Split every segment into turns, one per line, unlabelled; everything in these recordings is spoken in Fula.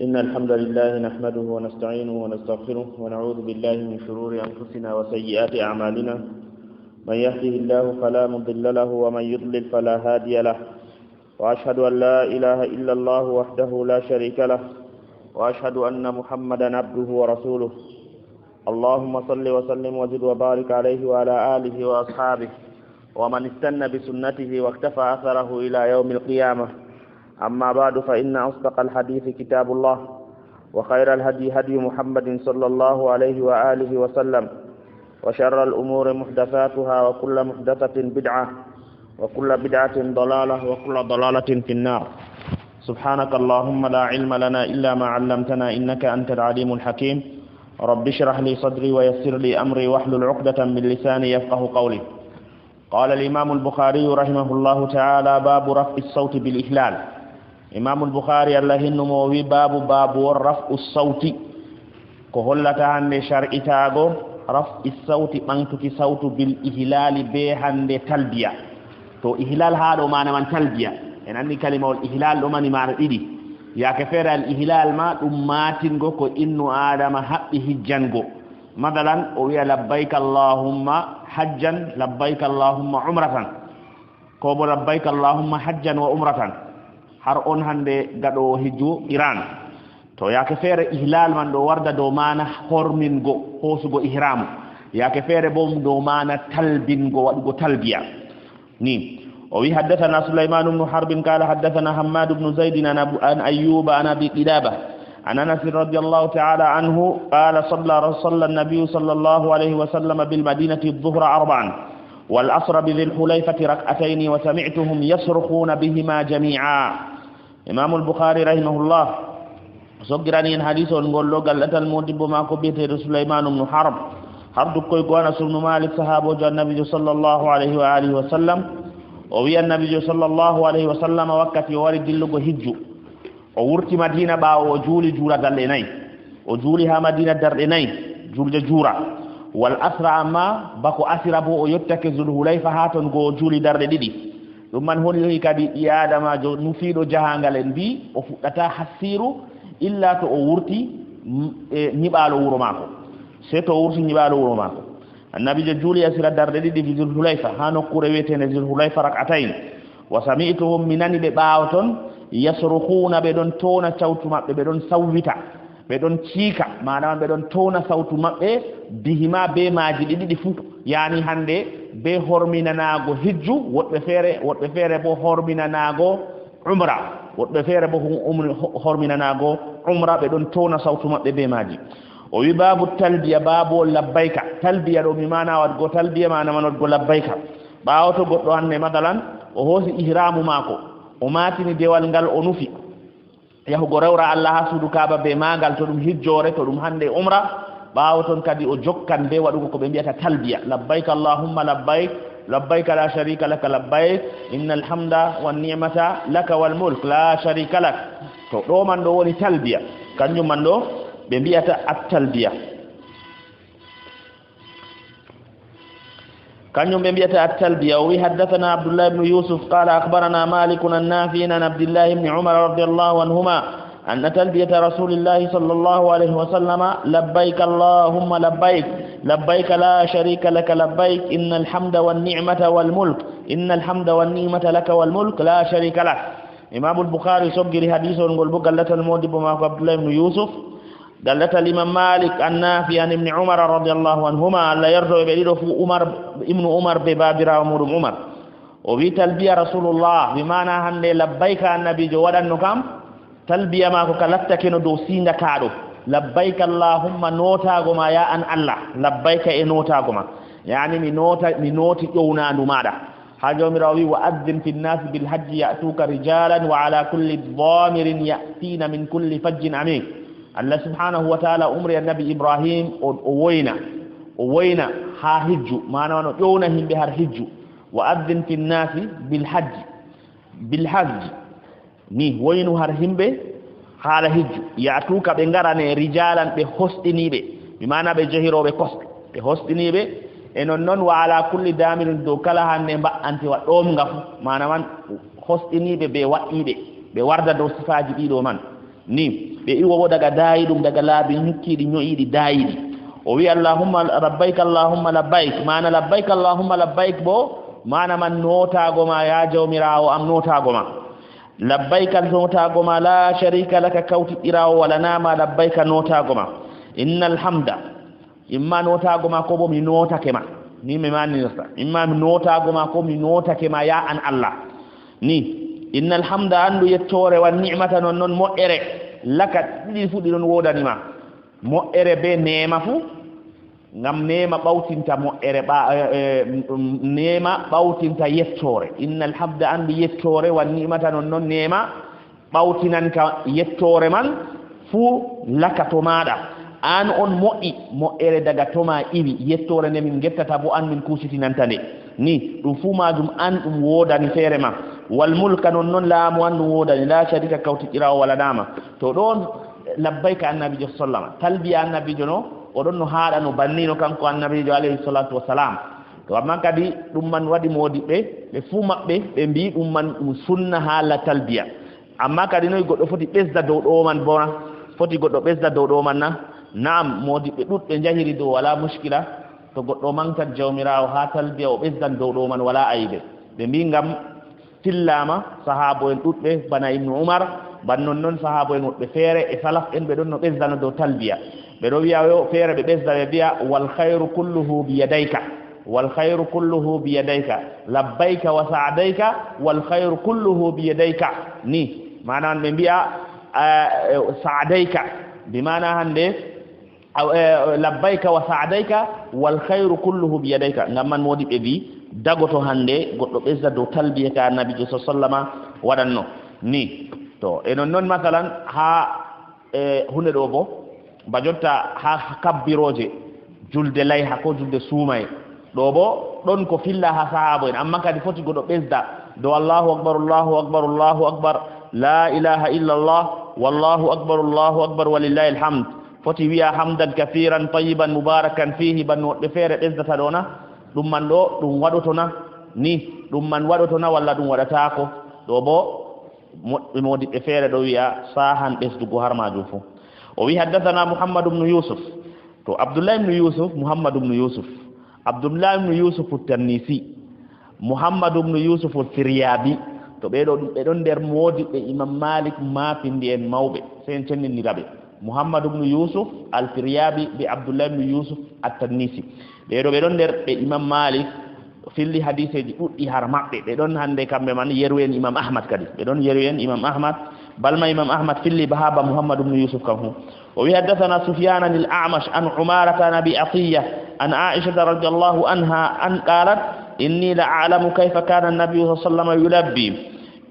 إن الحمد لله نحمده ونستعينه ونستغفره ونعوذ بالله من شرور أنفسنا وسيئات أعمالنا من يهده الله فلا مضل له ومن يضلل فلا هادي له وأشهد أن لا إله إلا الله وحده لا شريك له وأشهد أن محمدا عبده ورسوله اللهم صل وسلم وزد وبارك عليه وعلى آله وأصحابه ومن استنى بسنته واكتفى أثره إلى يوم القيامة. أما بعد فإن أصدق الحديث كتاب الله وخير الهدي هدي محمد صلى الله عليه وآله وسلم وشر الأمور محدثاتها وكل محدثة بدعة وكل بدعة ضلالة وكل ضلالة في النار. سبحانك اللهم لا علم لنا إلا ما علمتنا إنك أنت العليم الحكيم. رب اشرح لي صدري ويسر لي أمري واحلل عقدة من لساني يفقه قولي. قال الإمام البخاري رحمه الله تعالى باب رفع الصوت بالإهلال. إمام البخاري الله النموي باب رفع الصوت كهلة عن شرع تاغو رفع الصوت منتك صوت بالإهلال بهن تلبية. تو إهلال هذا معنى من تلبية إن عندي كلمة الإهلال لمن معنى إدي يا كفر الإهلال ما أماتنغو كو إنو آدم حقه جنغو مثلا ويا لبيك اللهم حجا لبيك اللهم عمرة كوبو لبيك اللهم حجا وعمرة har on hande gado hijju Iran to yake fere ihlal man do warda do mana hormingo hosugo ihram yake fere bom do mana talbingo wadugo talbiya ni o wi hadathana Sulaiman ibn Harb qala hadathana Hammad ibn Zaid an Ayyub an Abi Qilabah an Anas radiyallahu ta'ala anhu qala salla an-nabiy sallallahu alayhi wa sallam bil madinati adh-dhuhra arba'an والأسر بذي الحليفة ركعتين وسمعتهم يصرخون بهما جميعا. إمام البخاري رحمه الله سجراني الحديث ونقول له قال الموتب ما كبيت سليمان بن حرب حرب كوي قوانا سبن مالك صحابه النبي صلى الله عليه وآله وسلم ووي النبي صلى الله عليه وسلم وقت يوارد دلوغو هجو وورتي مدينة با وجولي جورا دلناي وجولها مدينة درناي جول جورا والأسرع ما بكو أسربو ويتك ذو الحليفة هاتون go juli darde didi dum man honi kadi iyadama jo nufido jahangalen bi o fudata hasiru illa to o wurti nibalo wuro mako se to wurti nibalo wuro mako annabi jo juli asira darde didi fi dhul hulayfa hano kure wetene dhul hulayfa rak'atayn wa sami'tuhum minani be bawton yasrukhuna be don tona cawtu mabbe be don sawwita be don ciika manam be don tona sautu mabbe bihima be maaji didi fu yani hande be horminanago hijju wodbe fere bo horminanago umra wodbe fere bo horminanago umra be don tona sautu mabbe be maaji o wi babu talbiya babu labbaika talbiya do mi mana wad go talbiya mana man go labbaika baawoto goddo hanne madalan o hosi ihramu mako o matini dewal ngal o nufi yahugo rewra Allah ha suudu Kaaba be magal to dum hijjore to dum hande umra baawo ton kadi o jokkan be wadugo ko be biata talbiya labbaik allahumma labbaik labbaik la sharika lak labbaik innal hamda wan ni'mata lak wal mulk la sharika lak to do man do woni talbiya kanjum man do be biata at talbiya كان بيت التلبية وحدثنا عبد الله بن يوسف قال أخبرنا مالك النافع عن عبد الله بن عمر رضي الله عنهما أن تلبية رسول الله صلى الله عليه وسلم لبيك اللهم لبيك لبيك لا شريك لك لبيك إن الحمد والنعمة والملك إن الحمد والنعمة لك والملك لا شريك لك. إمام البخاري سجل حديث ونقول بقلة الموضب مع عبد الله بن يوسف قالت الإمام مالك النافع عن ابن عمر رضي الله عنهما لا يرجع بليده في ابن عمر ببابرة ومر عمر وفي تلبية رسول الله بمعنى أن لبيك النبي جوادا نكام تلبية ما كلتك ندوسين كارو لبيك اللهم نوتا غما يا أن الله لبيك نوتا غما يعني من نوتي يونا نمادا حاجة مراوي وأذن في الناس بالحج يأتوك رجالا وعلى كل ضامر يأتين من كل فج عميق. Allah subhanahu wa ta'ala umri annabi Ibrahim o woyna ha hijju manano ƴowna himɓe har hijju wa addin fi nnasi bil hajj ni woynu har himɓe haala hijju yatuka ɓe garane rijalan ɓe hosɗiniɓe mi mana ɓe jehiroɓe kosɗe ɓe hosɗiniɓe e non wa ala kulli damirin dow kala hande mba'anti wa ɗomga fu mana man hosɗiniɓe ɓe waɗɗiɓe ɓe warda dow sifaji ɗiɗo man ni be iwo daga daayidum daga laabi nyukkiidi nyoyidi daayidi o wi allahumma labbaik allahumma labbaik mana labbaik allahumma labbaik bo mana man notago ma ya jawmirawo am notago ma labbaik notago ma la sharika laka kawti irawo wala nama labbaik notago ma innal hamda imma notago ma ko bo mi notake ma ni me mani nasta imma mi notago ma ko mi notake ma ya an allah ni innal hamda andu yettore wan ni'mata non mo'ere laka di fudi non wodani ma mo'ere be neema fu ngam neema bawtinta mo'ere ba neema bawtinta yettore innal hamda andu yettore wan ni'mata non neema bawtinan ka yettore man fu laka to mada an on mo'ere daga toma iwi yettore ne min gettata bo an min kusitinantane ni dum fu majum an dum wodani fere ma wal mulka non laamu an dum wodani la sharika kawti irawo wala dama to don labbaika annabi sallama talbiya annabi no odon no haada no bannino kanko annabi alayhi salatu wassalam to amma kadi dum man wadi modi be fu mabbe be mbi dum man sunna hala talbiya amma kadi no goddo foti besda dow do man bona foti goddo besda dow do man na naam modi be dudbe jahiri do wala mushkila to goddo manka jawmirawo ha talbiya o besdan dow do man wala aibe be mbi ngam tillama sahabo en dudbe bana ibn umar bannon non sahabo en wobbe fere e salaf en be don no besdana dow talbiya be do wiya yo fere be besda be biya wal khairu kulluhu bi yadayka wal khairu kulluhu bi yadayka labbayka wa sa'dayka wal khairu kulluhu bi yadayka ni manan be biya sa'dayka bi mana hande labbayka wa sa'dayka wal khairu kulluhu bi yadayka ngam man modi be bi dagoto hande goddo bezda do talbiya ka annabi sallama wadanno ni to e non masalan ha hunde do bo bajotta ha kabbiroje julde layha ko julde suumay do bo don ko filla ha sahabo en amma kadi foti goddo bezda do allahu akbar allahu akbar allahu akbar la ilaha illa allah wallahu akbar walillahi alhamd foti wiya hamdan kathiran tayyiban mubarakan fihi banno de fere bezdata dona dum man do dum wadotona ni dum man wadotona walla dum wadata ko do bo modi be fere do wiya sahan besdugo har majum fu o wi haddathana muhammad ibn yusuf to abdullah ibn yusuf muhammad ibn yusuf abdullah ibn yusuf at-tanisi muhammad ibn yusuf al-firyabi to be don der modi be imam malik ma pindi en mawbe sen cenni rabe muhammad ibn yusuf al-firyabi bi abdullah ibn yusuf at-tanisi be don der be imam malik filli hadiseji duddi har mabbe be don hande kambe man yerwen imam ahmad kadi be don yerwen imam ahmad balma imam ahmad filli bahaba muhammad ibn yusuf kanhu wa wi hadathana sufyan al-a'mash an umara nabi atiyya an aisha radhiyallahu anha an qalat inni la a'lamu kayfa kana an-nabiy sallallahu alaihi wasallam yulabbi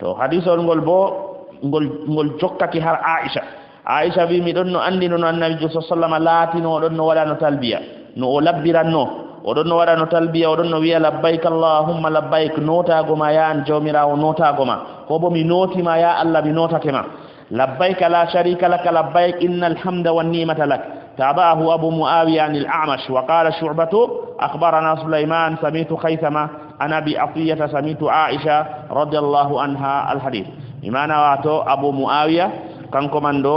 to hadithol ngol bo ngol jokkati har aisha bi mi don no andino annabi sallallahu alaihi wasallam latino don no wala no talbiya no o labbiranno o don no wada no talbiya o don no wiya labbaik allahumma labbaik nota goma ya an jawmirawo nota goma ko bo mi noti ma ya allah mi notake ma labbaik la sharika lak labbaik innal hamda wan ni'mata lak tabahu abu muawiya an al-a'mash wa qala shu'batu akhbarana sulaiman sami'tu khaythama ana bi atiyata sami'tu aisha radhiyallahu anha al-hadith imana wato abu muawiya kanko mando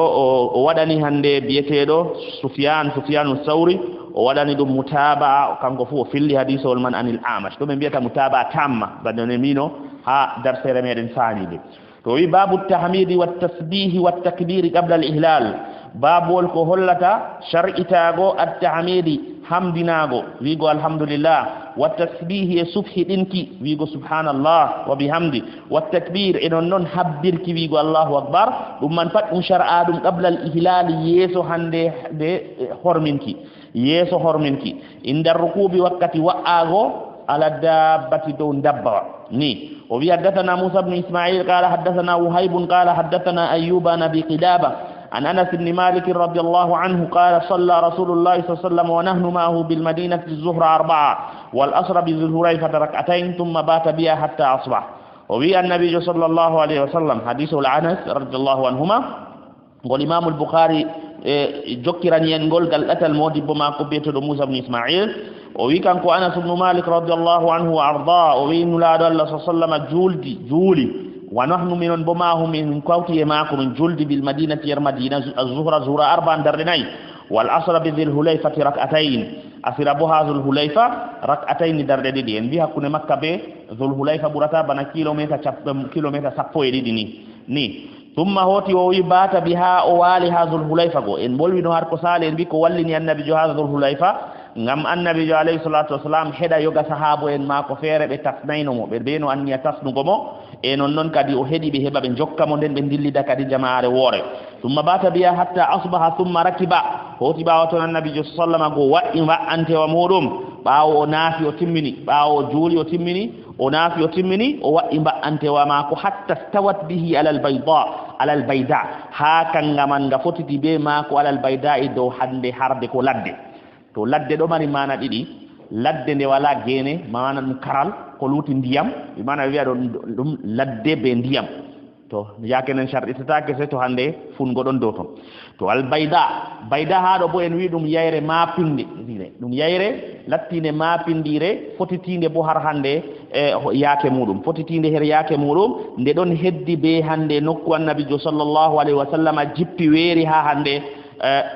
o wadani hande biyetedo sufyan as-sauri o wadani dum mutaba kanko fu filli hadithol man anil amash to be biyata mutaba tamma badone mino ha darsere meden faanide to wi babu tahmidi wat tasbih wat takbir qabla al ihlal babul ko hollata shar'itago at tahmidi hamdinago wigo alhamdulillah wat tasbih e subhi dinki wigo subhanallah wa bihamdi wat takbir enon non habbirki wigo allahu akbar dum man pat shar'a dum qabla al ihlal yeso hande de horminki yeso horminki indar rukubi wakati wa'ago ala dabbati do dabba ni o wi hadathana musa ibn isma'il qala hadathana wahib qala hadathana ayyuba nabi qidaba an anas ibn malik radiyallahu anhu qala salla rasulullah sallallahu alaihi wasallam wa nahnu ma'ahu bil madinati az-zuhra arba'a wal asra bi dhul-hurayfa rak'atayn thumma bata biha hatta asbah o wi an-nabi sallallahu alaihi wasallam hadithu al-anas radiyallahu anhuma qol imam al-bukhari jokkirani en gol gal datal modibo mako beto do Musa ibn Ismail o wi kanko Anas ibn Malik radiyallahu anhu wa arda o wi nulaado Allah sallallahu alaihi wasallam juuli wa nahnu minon bo mahum min kawti e mako min juldi bil madinati yar madina az-zuhra zuhra arba'an darde nay wal asra bi dhil hulayfati rak'atayn asira bo hazul hulayfa rak'atayn darde didi en bi hakune makka be dhul hulayfa burata bana kilometer sappo e didi ni thumma hoti o wi bata biha o wali hazul hulayfa go en bolwi no har ko sale en bi ko wallini annabi jo hazul hulayfa ngam annabi jo alayhi salatu wassalam heda yoga sahabo en mako fere be tasnayno mo be beno anniya tasnugo mo e non kadi o hedi be heba be jokka mo den be dillida kadi jamaare wore thumma bata biha hatta asbaha thumma rakiba hoti bawo ton annabi jo sallama go wa ante wa mudum bawo o nafi o timmini bawo juli o timmini o nafi o timmini o wa ante wa mako hatta stawat bihi ala al bayda ha kan ngaman ga fotiti be mako ala al bayda do hande harde ko ladde to ladde do mari mana didi ladde de wala gene mana dum karal ko luti ndiyam bi mana wi'a dum ladde be ndiyam to yakenen sharti tata ke to hande fungo don do ton to al bayda ha do bo en wi dum yayre mapinde dum yayre lattine mapindire fotitinde bo har hande yaake mudum fotitinde her yaake mudum nde don heddi be hande nokku annabi jo sallallahu alaihi wasallam jippi weeri ha hande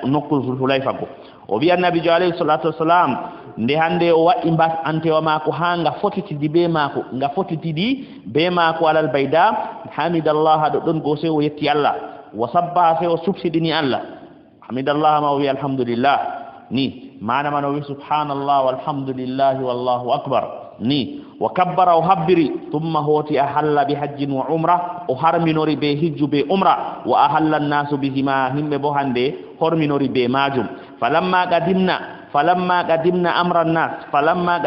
nokku Hulayfa go o wi annabi jo alayhi salatu wassalam nde hande o wa'i mbas ante wa mako hanga fotitidi be mako nga fotitidi be mako alal bayda hamidallah do don go se o yetti Allah wa sabbaha se o subsidini Allah hamidallah ma wi alhamdulillah ni mana man wi subhanallah walhamdulillah wallahu akbar ni wa kabbara o habbiri thumma hoti ahalla bi hajjin wa umrah o harminori be hijju be umra wa ahalla an-nasu bihima himbe bo hande horminori be majum falamma qadimna amra an-nas falamma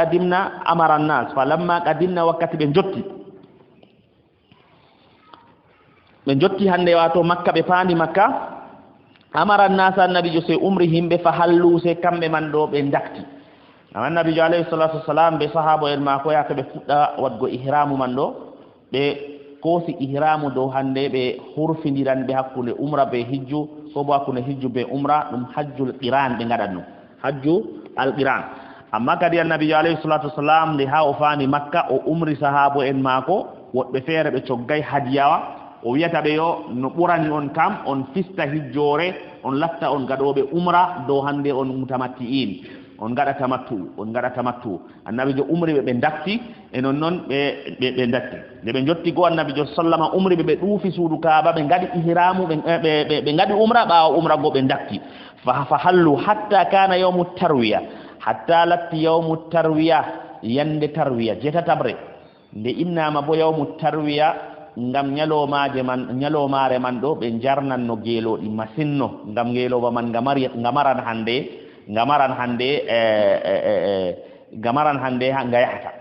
qadimna wakati be jotti hande wato makka be pandi makka amara an-nas annabi jo se umri himbe fa hallu se kambe man do be dakti annabi jo alayhi salatu wassalam be sahabo en ma ko yaka be fudda wadgo ihramu man do be kosi ihramu do hande be hurfindiran be hakkunde umra be hijju ko bo hakkunde hijju be umra dum hajjul qiran be ngadan hajju al qiran amma kadi annabi alayhi salatu wassalam de ha o fani makka o umri sahabo en mako wobbe fere be coggay hadiyawa o wiyata be yo no burani on kam on fista hijjore on latta on gadobe umra do hande on mutamatti'in on gada tamattu annabi jo umri be dakti e non be dakti de be jotti go annabi jo sallama umri be duufi suudu kaaba be ngadi ihramu be ngadi umra ba umra go be dakti fa hallu hatta kana yawmut tarwiya hatta latti yawmut tarwiya yande tarwiya jeta tabre nde innama bo yawmut tarwiya ngam nyalomare man do be jarnan no gelodi masinno ngam geloba man ngamaran hande hanga yahata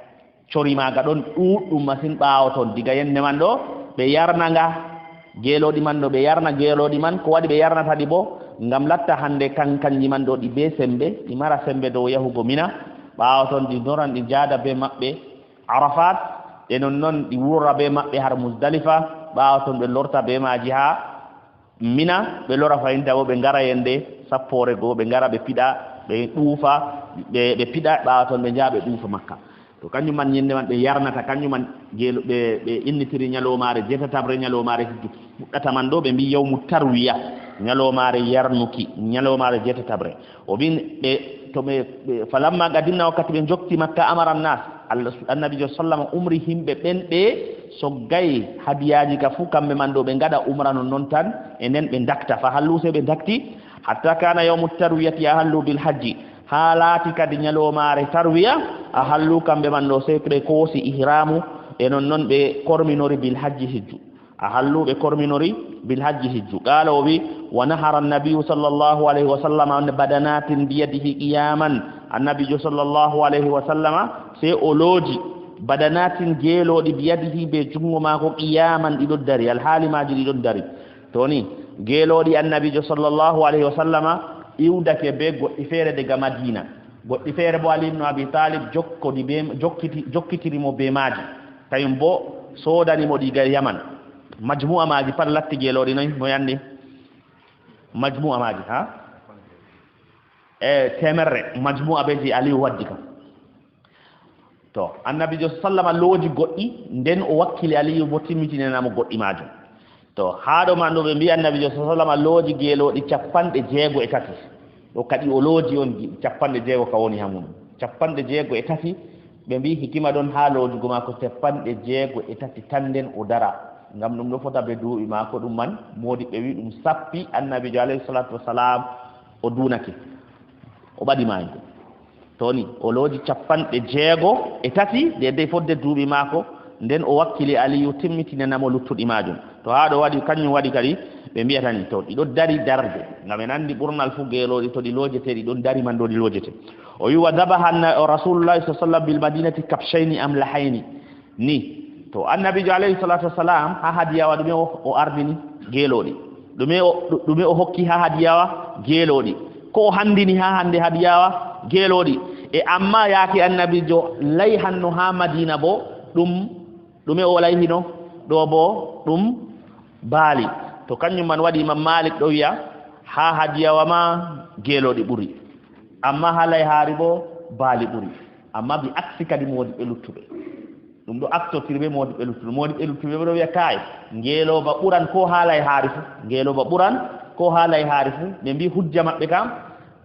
cori maga don duddum masin baawo ton diga yenne man do be yarna nga gelodi man do be yarna gelodi man ko wadi be yarna tadi bo ngam latta hande kankanji man do di be sembe di mara sembe do yahugo mina baawo ton di doran di jada be mabbe arafat e non di wura be mabbe har muzdalifa baawo ton be lorta be maji ha mina be lora fayinta bo be ngara yende sappore go be ngara be pida be duufa be pida baawo ton be jaabe duufa makka to kanyu man yende man be yarnata kanyu man gelo be innitiri nyalomare jetatabre nyalomare hijju fudata man do be mbi yawmu tarwiya nyalomare yarnuki nyalomare jetatabre o bin be to me falamma gadinna wakati be jokti makka amara nas annabi sallallahu umri himbe ben be so gay hadiyaji ka fu kambe man do be ngada umra non tan enen be dakta fa halluse be dakti hatta kana yawmu tarwiyati ahallu bil hajji halati kadi nyalomare tarwiya ahallu kambe man do sekre kosi ihramu e non be korminori bil hajji hijju ahallu be korminori bil hajji hijju qala wa nahara an-nabiy sallallahu alaihi wasallam an badanatin bi yadihi qiyaman annabi sallallahu alaihi wasallam se oloji badanatin gelodi bi yadihi be jungo mako qiyaman dido dari al halimaji dido dari toni gelodi annabi sallallahu alaihi wasallam iwdake be goddi fere daga madina goddi fere bo ali ibn abi talib jokkodi be jokkitiri mo be maji tayumbo sodani mo diga yaman majmu'a maji pat latti gelodi noy mo yandi majmu'a maji ha temerre majmu'a be ji ali waddi kam to annabi sallama loji goddi nden o wakkili aliyu bo timmitinenamo goddi majum to haado man do be mbi annabi sallama loji gelodi 63 do kadi o loji on 60 ka woni hamun 63 be mbi hikima don ha lojugo mako 63 tanden o dara ngam dum do fota be duubi mako dum man modi be wi dum sappi annabi alayhi salatu wassalam o dunake o badi mayi toni o loji 63 de fodde duubi mako nden o wakkili aliyu timmitinenamo luttudi majum to haado wadi kanyum wadi kadi be mbiyata ni to dido dari darde ngam en andi burnal fu gelodi to di lojete di don dari man do di lojete o wi wa dabaha rasulullah sallallahu alaihi wasallam bil madinati kabshaini amlahaini ni to annabi alayhi salatu wassalam ha hadiya wadi o ardini gelodi dume o hokki ha hadiyawa gelodi ko handini ha hande hadiyawa gelodi e amma yake annabi jo lay hanno ha madina bo dume o lay hino do bo dum bali to kanyum man wadi imam malik do wiya ha hadiyawa ma gelodi buri amma halay haari bo bali buri amma bi aksi kadi modi be luttube dum do akto tirbe modi be luttube do wiya kay ngelo ba buran ko halay haari fu ngelo ba buran ko halay haari fu be mbi hujja mabbe kam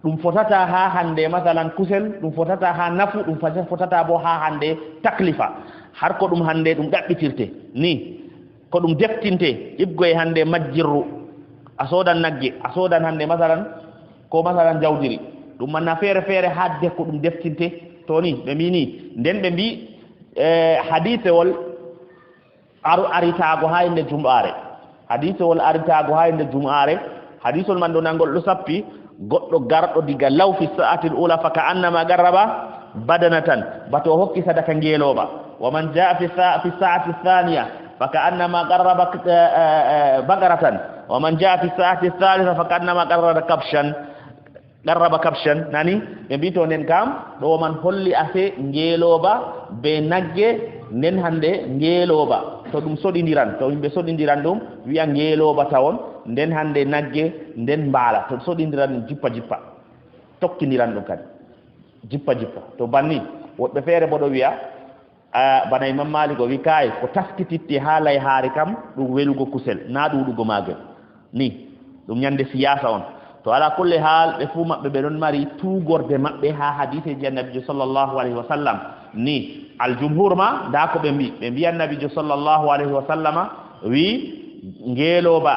dum fotata ha hande masalan kusel dum fotata ha nafu dum fotata bo ha hande taklifa har ko dum hande dum dabbitirte ni ko dum deftinte ibgoy hande majjirru asodan nagge asodan hande masalan ko masalan jawdiri dum manna fere hadde ko dum deftinte to ni be mini den be mbi hadith wol arita go hayde jumare hadith wol arita go hayde jumare hadith wol man do nangol do sappi goddo gardo diga law fi sa'ati al-ula fa ka'annama garraba badanatan bato hokki sadaka ngeloba wa man jaa fi sa'ati ath-thaniya fa ka'annama garraba bagaratan wa man jaa fi sa'ati ath-thalitha fa ka'annama garraba kabshan nani be bito nen kam do man holli ase ngeloba be nagge nen hande ngeloba to dum sodindiran to yimbe sodindiran dum wi'a ngeloba tawon nden hande nagge nden mbala to sodindiran jippa tokkindiran dum kadi jippa to banni wobbe fere bodo wi'a bana imam malik o wi kay ko taskititti halay haari kam dum welugo kusel na dudugo magel ni dum nyande siyasa on to ala kulli hal be fu mabbe be don mari tugorde mabbe ha hadith ji annabi sallallahu alaihi wasallam ni al jumhur ma da ko be mbi annabi sallallahu alaihi wasallama wi ngeloba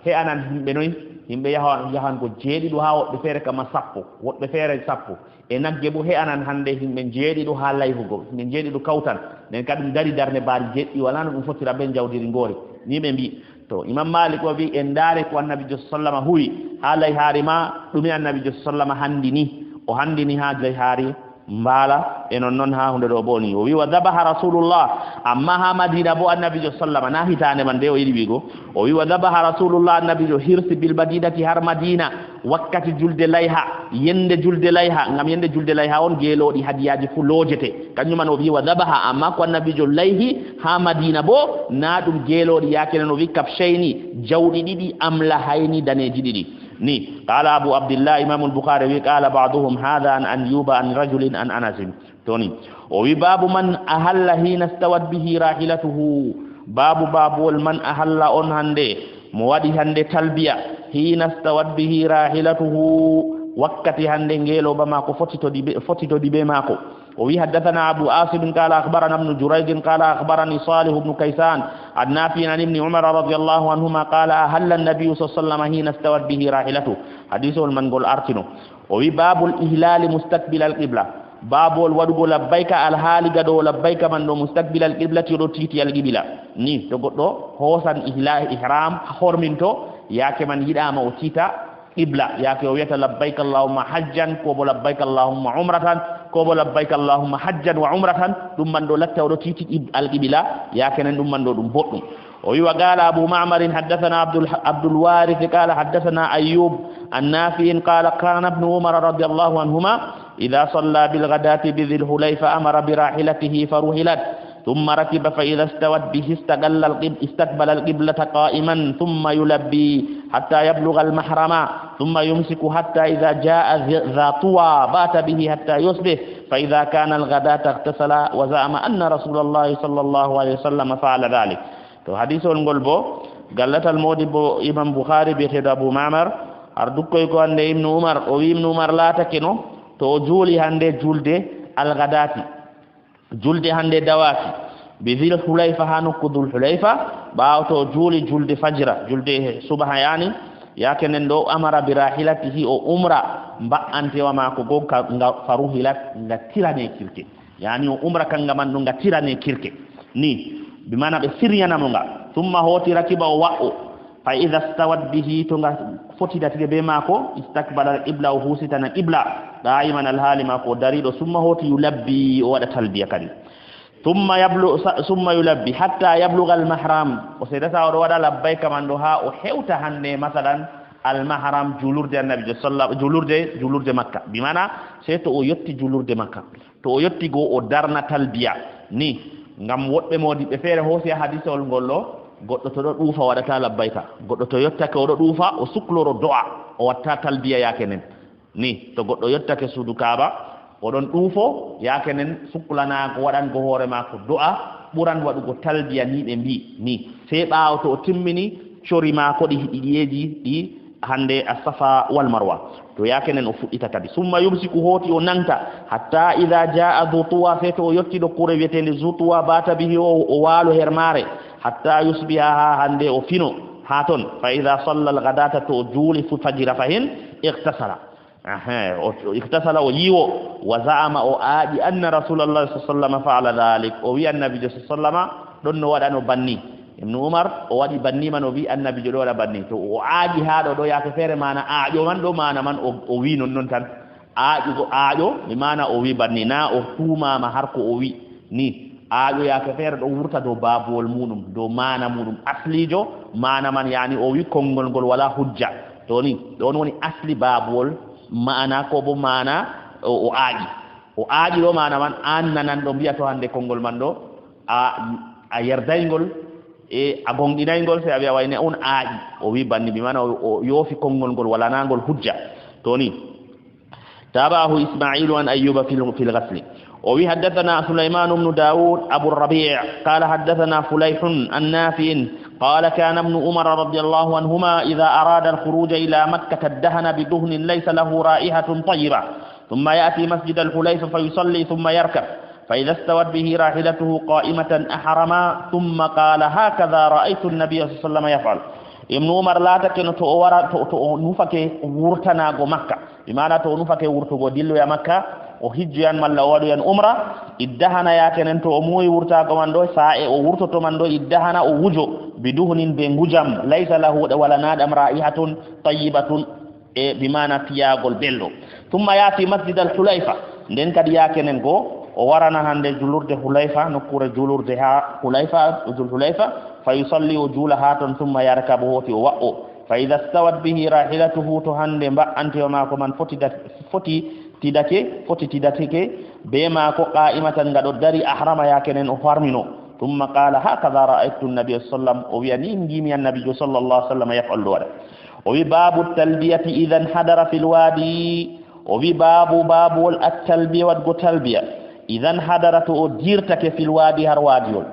he anan be noy himbe yahan ko jeedi do ha wobbe fere kama sappo wobbe fere sappo e nagge bo he anan hande himbe jeedi do ha layhugo himbe jeedi do kawtan nen kadum dari darne baari jeedi wala no dum fotira ben jawdiri ngori ni be mbi to imam malik wa bi en dare ko annabi sallama huwi halay harima dumi annabi sallama handini o handini ha jay hari mbala e non ha hunde do boni o wi wa dhabaha rasulullah amma ha madina bo annabi sallama na hitane man de o yidi wigo o wi wa dhabaha rasulullah annabi hirsi bil madinati har madina wakkati julde layha yende julde layha ngam yende julde layha on gelodi hadiyaji fu lojete kanyum man o wi wa dhabaha amma ko annabi layhi ha madina bo na dum gelodi yakene no wi kafshaini jawdi didi amla hayni daneji didi ni qala abu abdullah imam al-bukhari wi qala ba'dhum hadha an yuba an rajulin an anas toni o wi babu man ahalla hina stawat bihi rahilatuhu babu wal man ahalla on hande mo wadi hande talbiya hina stawat bihi rahilatuhu wakkati hande ngelo ba mako fotito dibe mako o wi hadathana abu asim qala akhbarana ibn jurayj qala akhbarani salih ibn kaysan an-nafi an ibn umar radiyallahu anhuma qala ahalla an-nabiy sallallahu alaihi wasallam hina stawat bihi rahilatuhu hadithul man gol artino o wi babul ihlal mustaqbil al-qibla babul wadugo labbaika al-hali gado labbaika man do mustaqbil al-qibla do titi al-qibla ni to goddo hosan ihram horminto yake man yidama o tita qibla yake o wiyata labbaik allahumma hajjan ko bo labbaik allahumma umratan ko bo labbaik allahumma hajjan wa umratan dum man do latta do titi al-qibla yake nan dum man do dum boddum o wi wa qala abu ma'mar hadathana abdul warith qala hadathana ayyub an-nafi qala kana ibn umar radiyallahu anhuma idha salla bil ghadati bi dhil hulayfa amara bi rahilatihi faruhilat ثم ركب فإذا استوت به استقبل القبلة قائما ثم يلبي حتى يبلغ المحرم ثم يمسك حتى إذا جاء ذا طوى بات به حتى يصبح فإذا كان الغداة اغتسل وزعم أن رسول الله صلى الله عليه وسلم فعل ذلك. تو حديث الغلبو قالت المودبو إمام بخاري بيت أبو معمر أردوكو يكون ابن عمر أو ابن عمر لا تكنو تو جولي هندي جولدي الغداة جولدي هندي دواتي بذل حليفة هانوكو ذو الحليفة باوتو جولي جولدي فجر جولدي صبح يعني yake ndo amara birahilatihi o umra mba'ante wa mako go nga faruhilat nga tirane kirke yani o umra kanga man nga tirane kirke ni bimana be siriyana monga thumma hoti rakiba o wa'o fa idha stawat bihi to nga fotidati be mako istakbala ibla husitana ibla daiman alhali mako darido summa hoti yulabbi o wada talbiya kadi ثم يلبي حتى يبلغ المحرم وسيدتا ودا لبيك من دوها وحوت هنه مثلا المحرم جلور دي النبي صلى الله عليه وسلم جلور دي مكه بمعنى سيتو يوتي جلور دي مكه تو يوتي go o darna talbiya ni ngam wodbe modi be fere hosi hadisol gollo goddo to do dufa wadata labbaika goddo to yottake o do dufa o sukloro do'a o watta talbiya yakenen ni to goddo yottake sudu kaaba odon dufo yakenen sukulana ko wadan go hore mako do'a buran wadugo talbiya ni be mbi ni se baaw to timmini chori mako di hidiyeji di hande as-safa wal marwa to yakenen o fuddita kadi summa yumsiku hoti o nanta hatta idha jaa dhutuwa feto yotti do kure wetende zutuwa bata bihi o walo hermare hatta yusbiha hande o fino haton fa idha salla al-ghadata to juli fajira fahin ightasala اغتسل ويو وزعم او ادي ان رسول الله صلى الله عليه وسلم فعل ذلك او وي النبي صلى الله عليه وسلم دون ودانو بني ابن عمر او ودي بني من وي النبي جدو ولا بني تو او ادي هادو دو ياك فere mana aajo man do mana man o wi non tan aajo go aajo mi mana o wi banni na o tuma ma har ko o wi ni aajo yaak fere do wurta do babol munum do mana munum aslijo mana man yani o wi kongol gol wala hujja to ni don woni asli babol maana ko bo maana o aaji do maana man an nanan do biya to hande kongol man do a yerdaygol e a gongdinaygol se abiya wayne on aaji o wi banni bi maana o yofi kongol gol wala nangol hujja to ni tabahu isma'il an ayyuba fil ghasl وي حدثنا سليمان بن داود أبو الربيع قال حدثنا فليح النافع قال كان ابن عمر رضي الله عنهما إذا أراد الخروج إلى مكة الدهن بدهن ليس له رائحة طيبة ثم يأتي مسجد الحليفة فيصلي ثم يركب فإذا استوت به راحلته قائمة أحرما ثم قال هكذا رأيت النبي صلى الله عليه وسلم يفعل ابن عمر لا تكن تو نفك ورتنا go مكة بمعنى تو نفك ورتو ديلو يا مكة o hijjan malla wadu yan umra iddahana yakenen to o moyi wurta ko man do sae o wurto to man do iddahana o wujo biduhnin be ngujam laysa lahu wala nadam ra'ihatun tayyibatun e bimana tiyagol bello thumma yati masjid al hulayfa den kadi yakenen go o warana hande julurde hulayfa nokure julurde ha hulayfa jul hulayfa fa yusalli wa julaha ton thumma yarkabu fi wa'o fa idha stawat bihi rahilatuhu to hande ba anti ma ko man foti tidake ke be ma ko qa'imatan ngado dari ahrama yakenen o farmino thumma qala hakaza ra'aytu an-nabiy sallallahu alaihi wasallam o yani ngimi an-nabiy sallallahu alaihi wasallam yaf'al wala o wi babu talbiyati idhan hadara fil wadi o wi babu at-talbiya wa talbiya idhan hadaratu o dirtake fil wadi har wadiol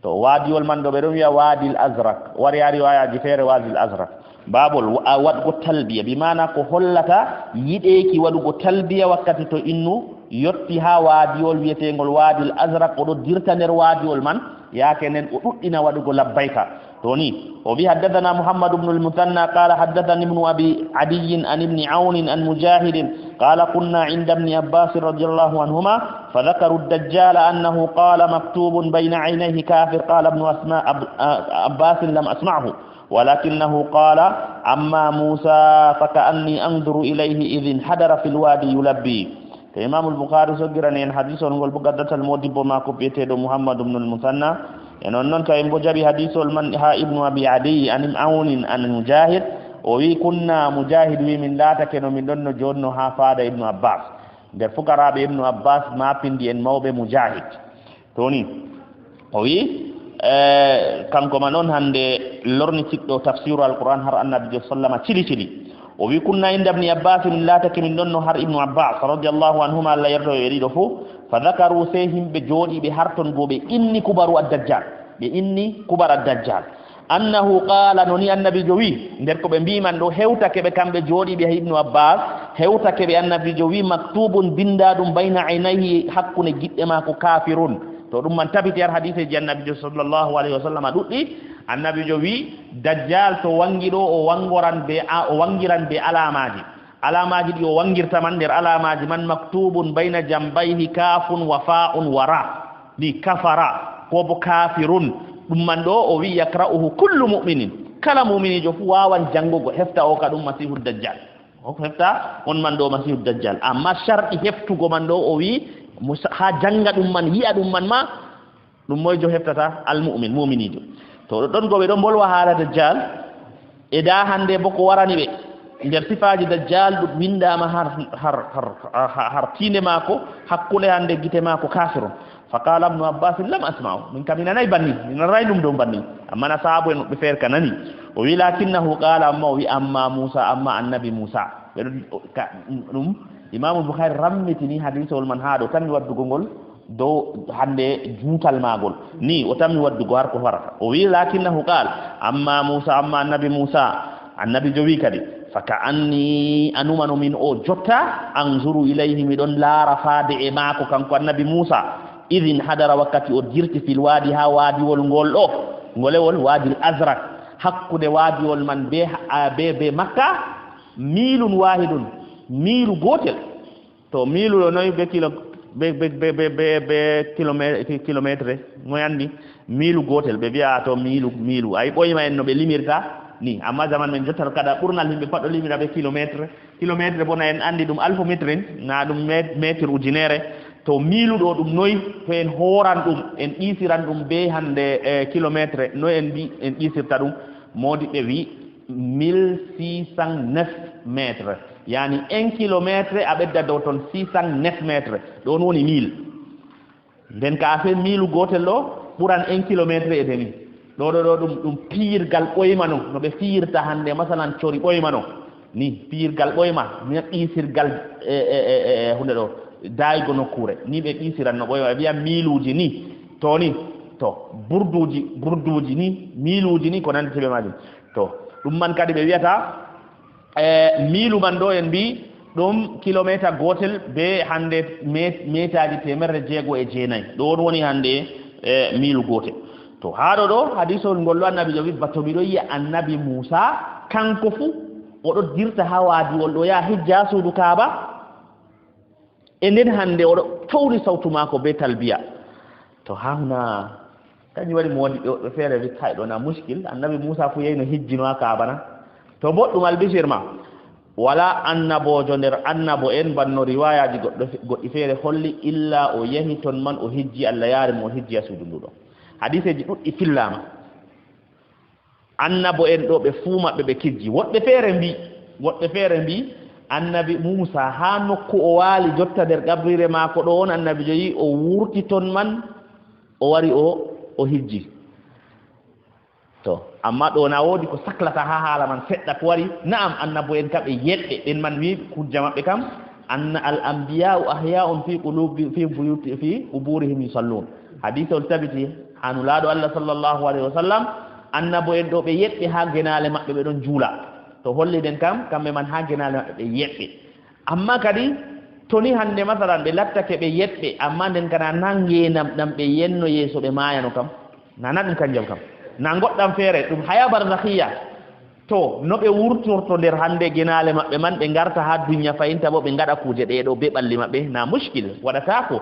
to wadiol man do be dum ya wadi al-azraq war yari waya jifere wadi al-azraq babul wadgo talbiya bi mana ko hollata yideki wadugo talbiya wakkati to innu yotti ha wadiol wietengol wadil azraq o do dirta ner wadiol man yakenen o duddina wadugo labbaika toni o bi haddathana muhammad ibn al-mutanna qala haddathani ibn abi adi an ibn aun an mujahid qala kunna inda ibn abbas radiyallahu anhuma fadhakaru ad-dajjal annahu qala maktubun bayna aynayhi kafir qala ibn abbas lam asma'hu ولكنه قال أما موسى فكأني أنظر إليه إذ انحدر في الوادي يلبي كإمام البخاري سجرني حديث ونقول بقدة المودب ما كبيته محمد بن المثنى ينون كإن بجري حديث المن ها ابن أبي عدي عن عون عن مجاهد وي كنا مجاهد من لا تكن من دون جون ها فاد ابن عباس der fukara be ibn abbas ma pindi en mawbe mujahid toni o wi kanko manon hande lorni cikdo tafsiru alquran har annabi sallama cili o wi kunna inda ibn abbas la takimin donno har ibn abbas radiyallahu anhuma la yardo yeri do fu fa dhakaru sayhim be jodi be harton gobe inni kubaru ad-dajjal be inni kubar ad-dajjal annahu qala noni annabi jowi nder ko be biman do hewtake be kambe jodi be ibn abbas hewtake be annabi jowi maktubun bindadum bayna aynayhi hakkune gidde mako kafirun to dum man tabiti har hadith ji annabi sallallahu alaihi wasallam duddi annabi jowi dajjal to wangido o wangoran be o wangiran be alamaji di o wangirta man der alamaji man maktubun bayna jambayhi kafun wa fa'un wara di kafara ko bo kafirun dum man do o wi yakra'uhu kullu mu'minin kala mu'mini jo fu wawan jangugo hefta o ka dum masihud dajjal o hefta on man do masihud dajjal amma shar'i heftugo man do o wi ha janga dum man yi'a dum man ma dum moy jo heftata al mu'min mu'minijo to don go be don bolwa hala dajjal e da hande boko warani be nder sifaji dajjal dum windama har tine mako hakkunde hande gite mako kafirun فقال ابن عباس لم اسمعه من كمن انا بني من راينم دوم بني اما انا صاحب ان بفير كنني ولكنه قال اما موسى اما النبي موسى امام البخاري رمتني حديث المنهاد تم ودغول دو hande juutal magol ni o tammi waddugo har ko farata o wi lakinnahu qal amma musa amma annabi musa annabi jowi kadi faka anni anumanu min o jotta anzuru ilayhi midon lara faade e mako kanko annabi musa idin hadara wakati o dirti fil wadi ha wadi wol ngol do ngolewol wadi al-azraq hakkude wadi wol man be makka milun wahidun milu gotel to milu no be kilo be kilometre moyandi milu gotel be biya to milu ay boyma en no be limirta ni amma zaman men jotar kada burnal himbe paddo limira be kilometre bona en andi dum alpha na dum metre ujinere to milu do dum noy to en horan dum en isiran dum be hande kilometre no en bi en isirta dum modi be wi 1609 metre yani 1 kilometre abedda do ton 609 metre don woni 1000 den ka fe milu gotel do buran 1 kilometre e demi do dum pirgal boymano no be firta hande masalan chori boymano ni pirgal boyma ni isirgal hunde do daygo nokkure ni be isiran no boyo biya miluji ni to ni to burduji ni miluji ni ko nande be majum to dum man kadi be wiata milu man do en bi dum kilometer gotel be hande metaji temerre jeego e jeenay do woni hande milu gotel to haado do hadisol ngollo annabi jowi batto mi do yi annabi Musa kanko fu o do dirta hawadi wol do ya hijja sudu kaaba enen hande o tawri sawtu mako be talbiya to hamna kanyi wari mo woni do fere wi kaydo na muskil annabi Musa fu yeyno hijjino aka bana to boddum albishir ma wala annabo jonder annabo en banno riwaya ji goddi fere holli illa o yahi ton man o hijji Allah yare mo hijji asudu ndudo hadise ji duddi fillama annabo en do be fuma be kijji wodbe fere mbi annabi Musa ha nokku o wali jotta der gabrire mako do on annabi joyi o wurti ton man o wari o hijji to amma do na wodi ko saklata ha hala man sedda ko wari na'am annabo en kabe yedde den man wi kujja mabbe kam anna al anbiya'u ahya'un fi qulubi fi buyuti fi quburihim yusallun hadithul tabiti anulado Allah sallallahu alaihi wasallam annabo en do be yedde ha genale mabbe be don juula to holli den kam kambe man ha genale mabbe be yedde amma kadi toni hande masalan be lattake be yedde amma den kana nange nam be yenno yeso be mayano kam nanadum kanjam kam na goddam fere dum haya barzakhiya to no be wurtorto der hande genale mabbe man be garta ha dunya fayinta bo be ngada kuje de do be balli mabbe na mushkil wadata ko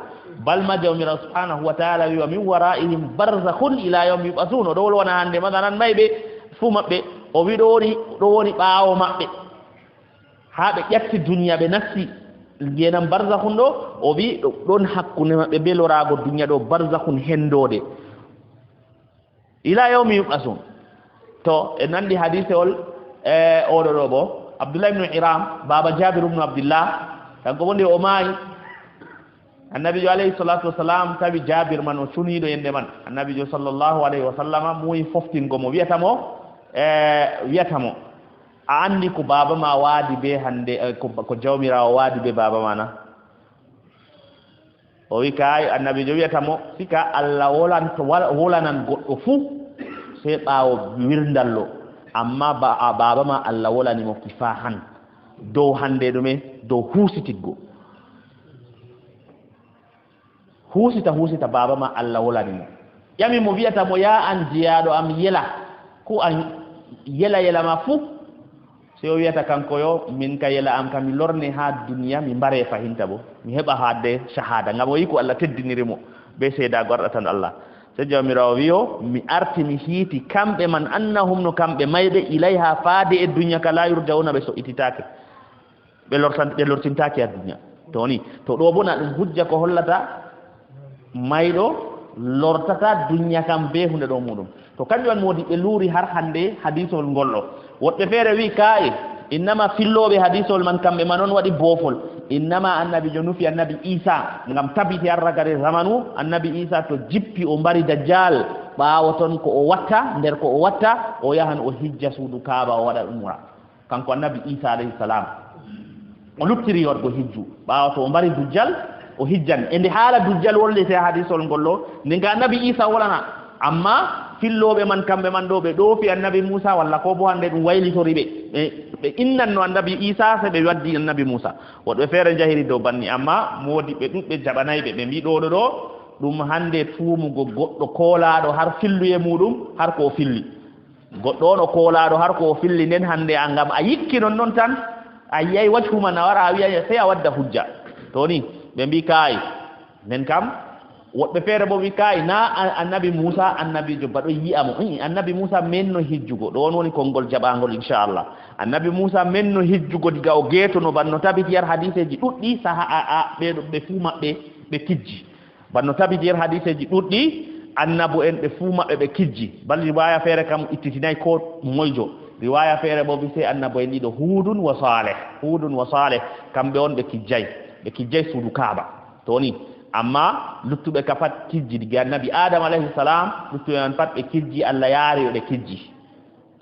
bal ma jawmira subhanahu wa ta'ala wa min wara'ihim barzakhun ila yawmi yub'athun do wona hande madanan maybe fu mabbe o wi do woni baawo mabbe ha be ƴatti dunya be nasti genam barzakhun do o wi don hakkune mabbe be lorago dunya do barzakhun hendode ila yawmi yub'athun to en andi hadith ol o do bo Abdullah ibn Hiram baba Jabir ibn Abdullah kanko wonde o mai annabi jo alayhi salatu wassalam tawi jabir man o cuniiɗo yende man annabi jo sallllahu alayhi wa sallam muy foftingo mo wiyatamo a andi ko baba ma waadi be hande ko jawmirawo waadi be baba mana o wi kay annabi jo wiyatamo sika Allah wolanan goɗɗo fuu sey ɓaawo wirdallo amma baba ma Allah wolani mo kifahan dow hande ɗume dow huusitiggo huusita baba ma Allah wolani mo yami mo wiyata mo ya an jiyaɗo am yela ko an yela ma fuu sey o wiyata kanko yo min ka yela am kam mi lorne ha duniya mi mbare fahinta bo mi heɓa hadde shahada ngam o yi ko Allah teddiniri mo be seeda gorɗa tan Allah so jawmirawo wiyo mi arti mi hiiti kamɓe man annahum no kamɓe mayɓe ilayha faade e duniya ka la yurjawna ɓe so ititake ɓe lortintake a duniya to ni to ɗo bona ɗum hujja ko hollata mayɗo lortata duniya kam be hunde ɗo muɗum to kanjum an modi ɓe luuri har hande hadisol ngolɗo woɓɓe feere wi kaye innama filloɓe hadisol man kamɓe man on waɗi boofol innama annabi jo nufi annabi isa ngam tabiti arragare zamanu annabi isa to jippi o mbari dajjal ɓaawo ton ko o watta nder ko o watta o yahan o hijja suudu kaaba o waɗa umra kanko annabi isa alayhi salam o luttiri yoɗgo hijju ɓaawo to o mbari dujjal o hijjan e nde haala dujjal wollete hadisol ngollo ndega annabi isa wolana amma filloɓe man kamɓe man ɗo ɓe ɗoofi annabi Musa walla ko bo hande ɗum waylitori ɓe innanno annabi Isa se ɓe waddi annabi Musa woɗɓe feere jahiri dow banni amma moodi ɓe ɗuɓɓe jaɓanayɓe ɓe mbi ɗoɗo ɗo ɗum hande tuumugo goɗɗo koolaaɗo har fillu e muɗum har ko o filli goɗɗo on o koolaaɗo har ko o filli nden hande a ngam a yikki non noon tan a yiyay wajhu man a wara a wiya sey a wadda hujja to ni ɓe mbi kaay nden kam woɓɓe feere bo wi kaay na annabi Musa annabijo baɗo yi'amo annabi Musa menno hijjugo ɗo on woni konngol jaɓangol inchallah annabi Musa menno hijjugo diga o geetono banno tabiti yar hadiseji ɗuɗɗi saha ɓeɗo ɓe fuu maɓɓe ɓe kijji banno tabiti yar hadiseji ɗuɗɗi annabu en ɓe fuu maɓɓe ɓe kijji bal riwaya feere kam ittitinayi ko moyjo riwaya feere bo wi sey annabu en ɗiɗo hudun wa saleh kamɓe on ɓe kijjay suudu kaaba to ni amma luttuɓe ka pat kijji diga annabi Adam alayhi salam luttuɓe man pat ɓe kijji Allah yaari ɓe kijji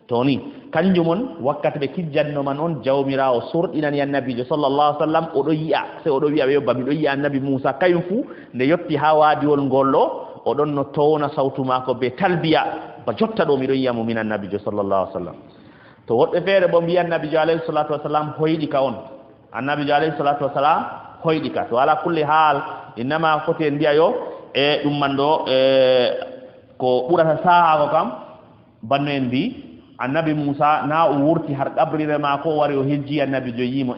to ni kanjum on wakkati ɓe kijjanno man on jawmirawo surɗinani annabijo sallallahu alaihi wasallam oɗo yi'a se oɗo wi'a ɓe yobba miɗo yi'a annabi Musa kayum fuu nde yetti ha waadiwol ngol ɗo oɗon no towna sawtu mako be talbiya ba jotta ɗo miɗo yi'a mo min annabijo sallallahu alaihi wasallam to woɓɓe feere bo mbiya annabijo alayhi salatu wasalam hoyɗi ka on annabijo alayhi salatu wasalam hoyɗi ka to ala kulli haal innama foti en mbiya yo e ɗum man ɗo ko ɓurata sahako kam banno en mbi annabi Musa na o wurti har ɗabrire maako o wari o hijji annabijo yimo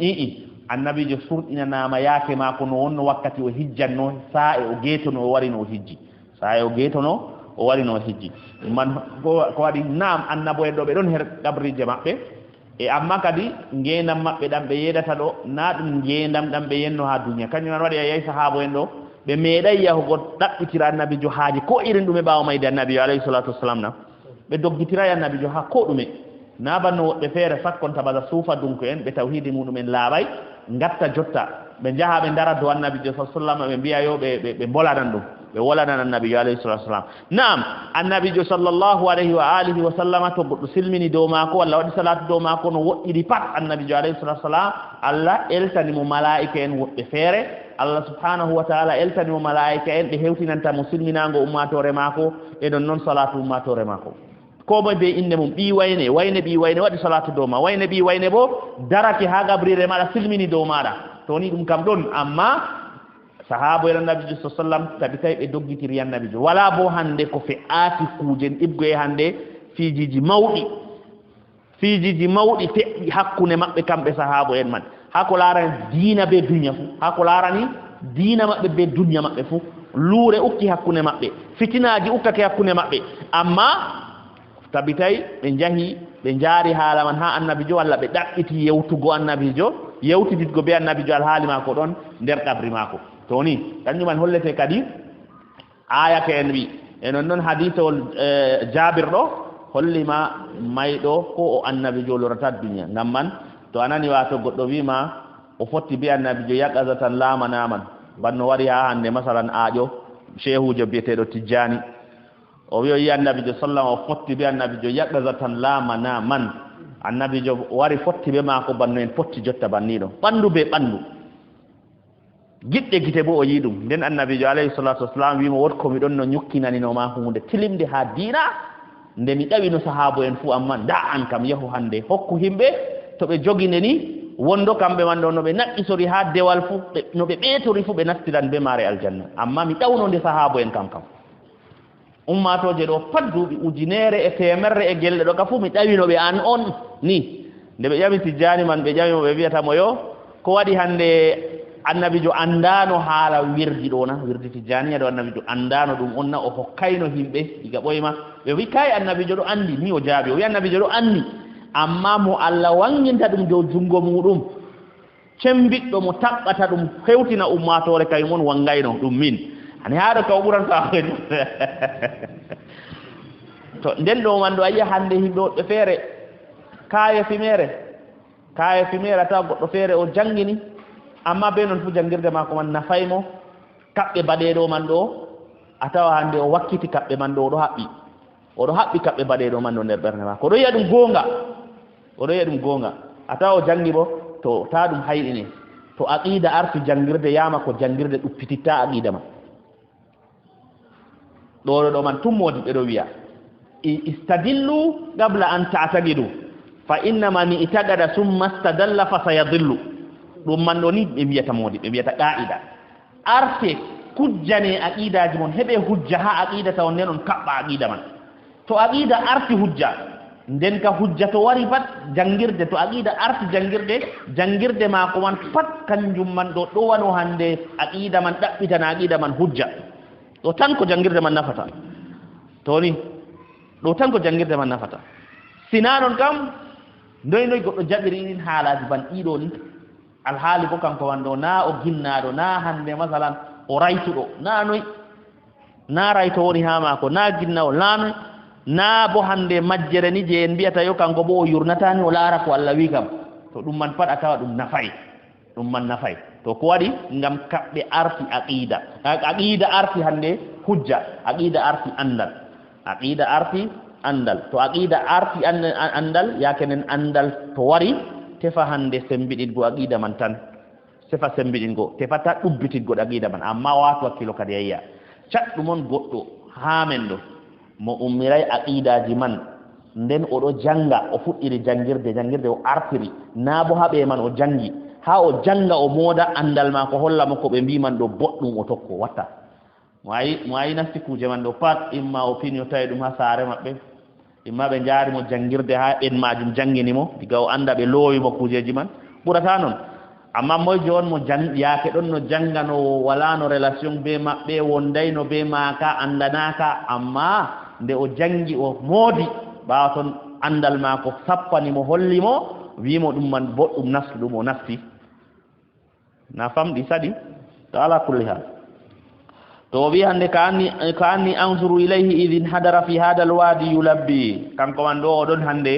annabijo surɗinanama yaake maako no wonno wakkati o hijjanno saa e o geetono o wari no o hijji saa e o geetono o wari no o hijji ɗum man ko waɗi naam annabo en ɗo ɓe ɗon her ɗabrije maɓɓe e amma kadi ngendam maɓɓe ɗam ɓe yeɗata ɗo na ɗum ngendam ɗam ɓe yenno ha duniya kañum an waɗi a yeyi sahaba en ɗo ɓe meeɗay yahugo ɗaɓɓitira annabijo haaji ko irin ɗume ɓaawa mayde annabijo alayhi salatu wassalam na ɓe doggitirayi annabijo ha ko ɗume na banno woɓɓe feere fakkonta bada suufa dunko en ɓe tawhidi muɗumen laaɓay gatta jotta ɓe jaha ɓe dara dow annabijo sa sallam ɓe mbiya yo ɓe mbolanan ɗum ɓe wolanan annabijo alayhi salatu wasalam naam annabijo sallllahu alayhi wa alihi wa sallama to goɗɗo silmini dow maako walla waɗi salatu dow maako no woɗɗiri pat annabijo alayhi salatu wasalam Allah eltanimo malaika en woɓɓe feere Allah subhanahu wa taala eltanimo malaika en ɓe hewtinanta mo silminago ummatore maako e ɗon noon salatu ummatore maako ko moye be inde mum ɓi wayne ɓi wayne waɗi salatu dow ma wayne ɓi wayne bo darake ha gabrire maɗa silmini dow maɗa to ni ɗum kam ɗon amma sahaba en annabijo sa sallam tabi tawi ɓe doggitiri annabijo wala bo hande ko fe'aati kuujen ɗibgo e hande fiijiji mawɗi feƴƴi hakkunde maɓɓe kamɓe sahaba en man ha ko laarani diina be duña fuu ha ko laarani diina maɓɓe be duña maɓɓe fuu luure ukki hakkunde maɓɓe fitinaji ukkake hakkunde maɓɓe amma tabi tawi ɓe njahi ɓe jaari haala man ha annabijo walla ɓe ɗaɓɓiti yewtugo annabijo yewtiditgo be annabijo alhaali maako ɗon nder ɗabri maako to ni kanjum man hollete kadi aya ke en wi e non noon hadisewol jabir ɗo hollima mayɗo ko o annabijo lorata duniya ngam man to anani wato goɗɗo wima o fotti be annabijo yaqaza tan laamanaman banno wari ha hande masalan aajo shehujo biyeteɗo tijjani o wi o yi annabijo sallam o fotti be annabijo yaqazatan la mana man annabijo wari fotti be maako banno en fotti jotta banniɗo ɓandu be ɓandu giɗɗe gite bo o yi ɗum nden annabijo alayhi salatu wassalam wimo wot komi ɗon no ñukkinanino hunde tilimde ha diina nde mi ɗawino sahabo en fuu amma nda an kam yahu hande hokku himɓe to ɓe joginde ni wondo kamɓe man ɗo no ɓe naqqisori ha dewal fuu no ɓe ɓeetori fuu ɓe nastiran be maare aljanna amma mi ɗawno nde sahabo en kam ummatoje ɗo pat duuɓi ujunere e temerre e gelle ɗo ka fuu mi ɗawinoɓe an on ni nde ɓe ƴami tijjani man ɓe ƴamimo ɓe wiyatamo yo ko waɗi hande annabijo andano haala wirdi ɗo na wirdi tijjaniya ɗo annabijo andano ɗum onna o hokkayno himɓe diga ɓoyma ɓe wi kay annabijo ɗo andi ni o jaabi o wi annabijo ɗo andi amma mo Allah wanginta ɗum dow jungo muɗum cembiɗɗo mo taɓɓata ɗum hewtina ummatore kayum on wangayno ɗum min ani haɗo ka o ɓuran sahen to nden ɗo man ɗo a yiya hande himɓe woɓɓe feere kaye fimere tawa goɗɗo feere o jangini amma be noon fu jangirde mako man nafaymo kaɓɓe baɗeɗo man ɗo a tawa hande o wakkiti kaɓɓe man ɗo oɗo haɓɓi kaɓɓe baɗeɗo man ɗo nder ɓernde mako oɗo yiya ɗum gonga a tawa o jangi bo to ta ɗum hayɗine to aqida arti jangirde yama ko jangirde ɗuppititta aqida man ɗo man tummodi ɓeɗo wiya istadillu qabla an ta'taqidu fa inna man itaqada summa istadalla fa sayadillu ɗum man ɗo ni ɓe wiyata modi ɓe wiyata qa'ida arte kujjane aqidaji mon heɓe hujja ha aqida taw nden on kaɓɓa aqida man to aqida arti hujja nden ka hujja to wari pat jangirde to aqida arti jangirde mako man pat kanjum man ɗo ɗowano hande aqida man ɗaɓɓitana aqida man hujja ɗo tan ko jangirde man nafata toni ɗo tan ko jangirde man nafata sina non kam noy goɗɗo jaɓiri ɗin haalaji ban ɗiɗo ni alhaali bo kanko wan ɗo na o ginnaɗo na hande masalan o raytuɗo na noy na rayto woni ha mako na ginnawo na noy na bo hande majjere ni je en mbiyata yo kanko bo o yurnatani o laara ko Allah wi kam to ɗum man pat a tawa ɗum nafay to ko waɗi ngam kaɓɓe arti aqida arti hande hujja aqida arti andal to aqida arti andal yakenen andal to wari tefa hande sembiɗingo aqida man tan sefa sembiɗingo tefata ɗubbitingo aqida man amma watu hakkilo kadi yayya caɗɗumon goɗɗo ha men ɗo mo ummiray aqidaji man nden oɗo janga o fuɗɗiri jangirde o artiri na bo haɓe man o jangi ha o janga o mooda andal ma ko holla mo ko ɓe mbiman ɗo boɗɗum o tokko watta mo ayi nasti kuje man ɗo pat imma o pini o tawi ɗum ha saare maɓɓe imma ɓe jaarimo jangirde ha ɓen majum janginimo diga o anda ɓe loowimo kujeji man ɓurata noon amma moyjo on mo yaake ɗon no jangano walano relation be maɓɓe wondayno be maaka andanaka amma nde o jangi o moodi ɓawa toon andal maako sappanimo hollimo wimo ɗum man boɗɗum naftu ɗum o nafti na famɗi saɗi to ala kulli hal to wi hande ka anni anzuru ilayhi idin hadara fi hada alwadi yulabbi kanko man ɗo oɗon hande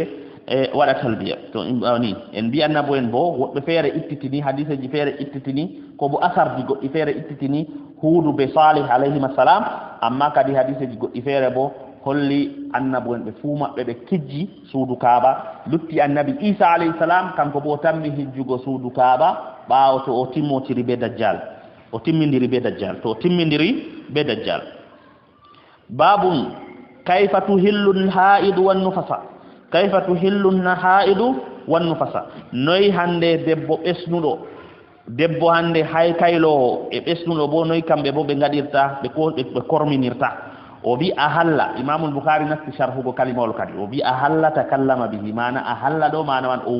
waɗa talbiya to ni en mbiyanna bo en bo woɓɓe feere ittitini hadiseji feere ittitini ko bo asarji goɗɗi feere ittitini huudu be salih alayhim assalam amma kadi hadiseji goɗɗi feere bo holli annabo en ɓe fuu maɓɓe ɓe kijji suudu kaaba lutti annabi isa alayhi salam kanko bo tammi hijjugo suudu kaaba ɓaawo to o timmotiri be dajjal o timmindiri be dajjal to o timmindiri be dajjal babum kayfa tuhillu al-ha'idu wan-nufasa kayfa tuhillu al-ha'idu wan-nufasa noy hande debbo hande hay kaylo e ɓesnuɗo bo noy kamɓe bo ɓe gaɗirta ɓe korminirta o bi ahalla imam al-bukhari nasti sharhugo kalimol kadi o bi ahalla takallama bihi mana ahalla do mana man o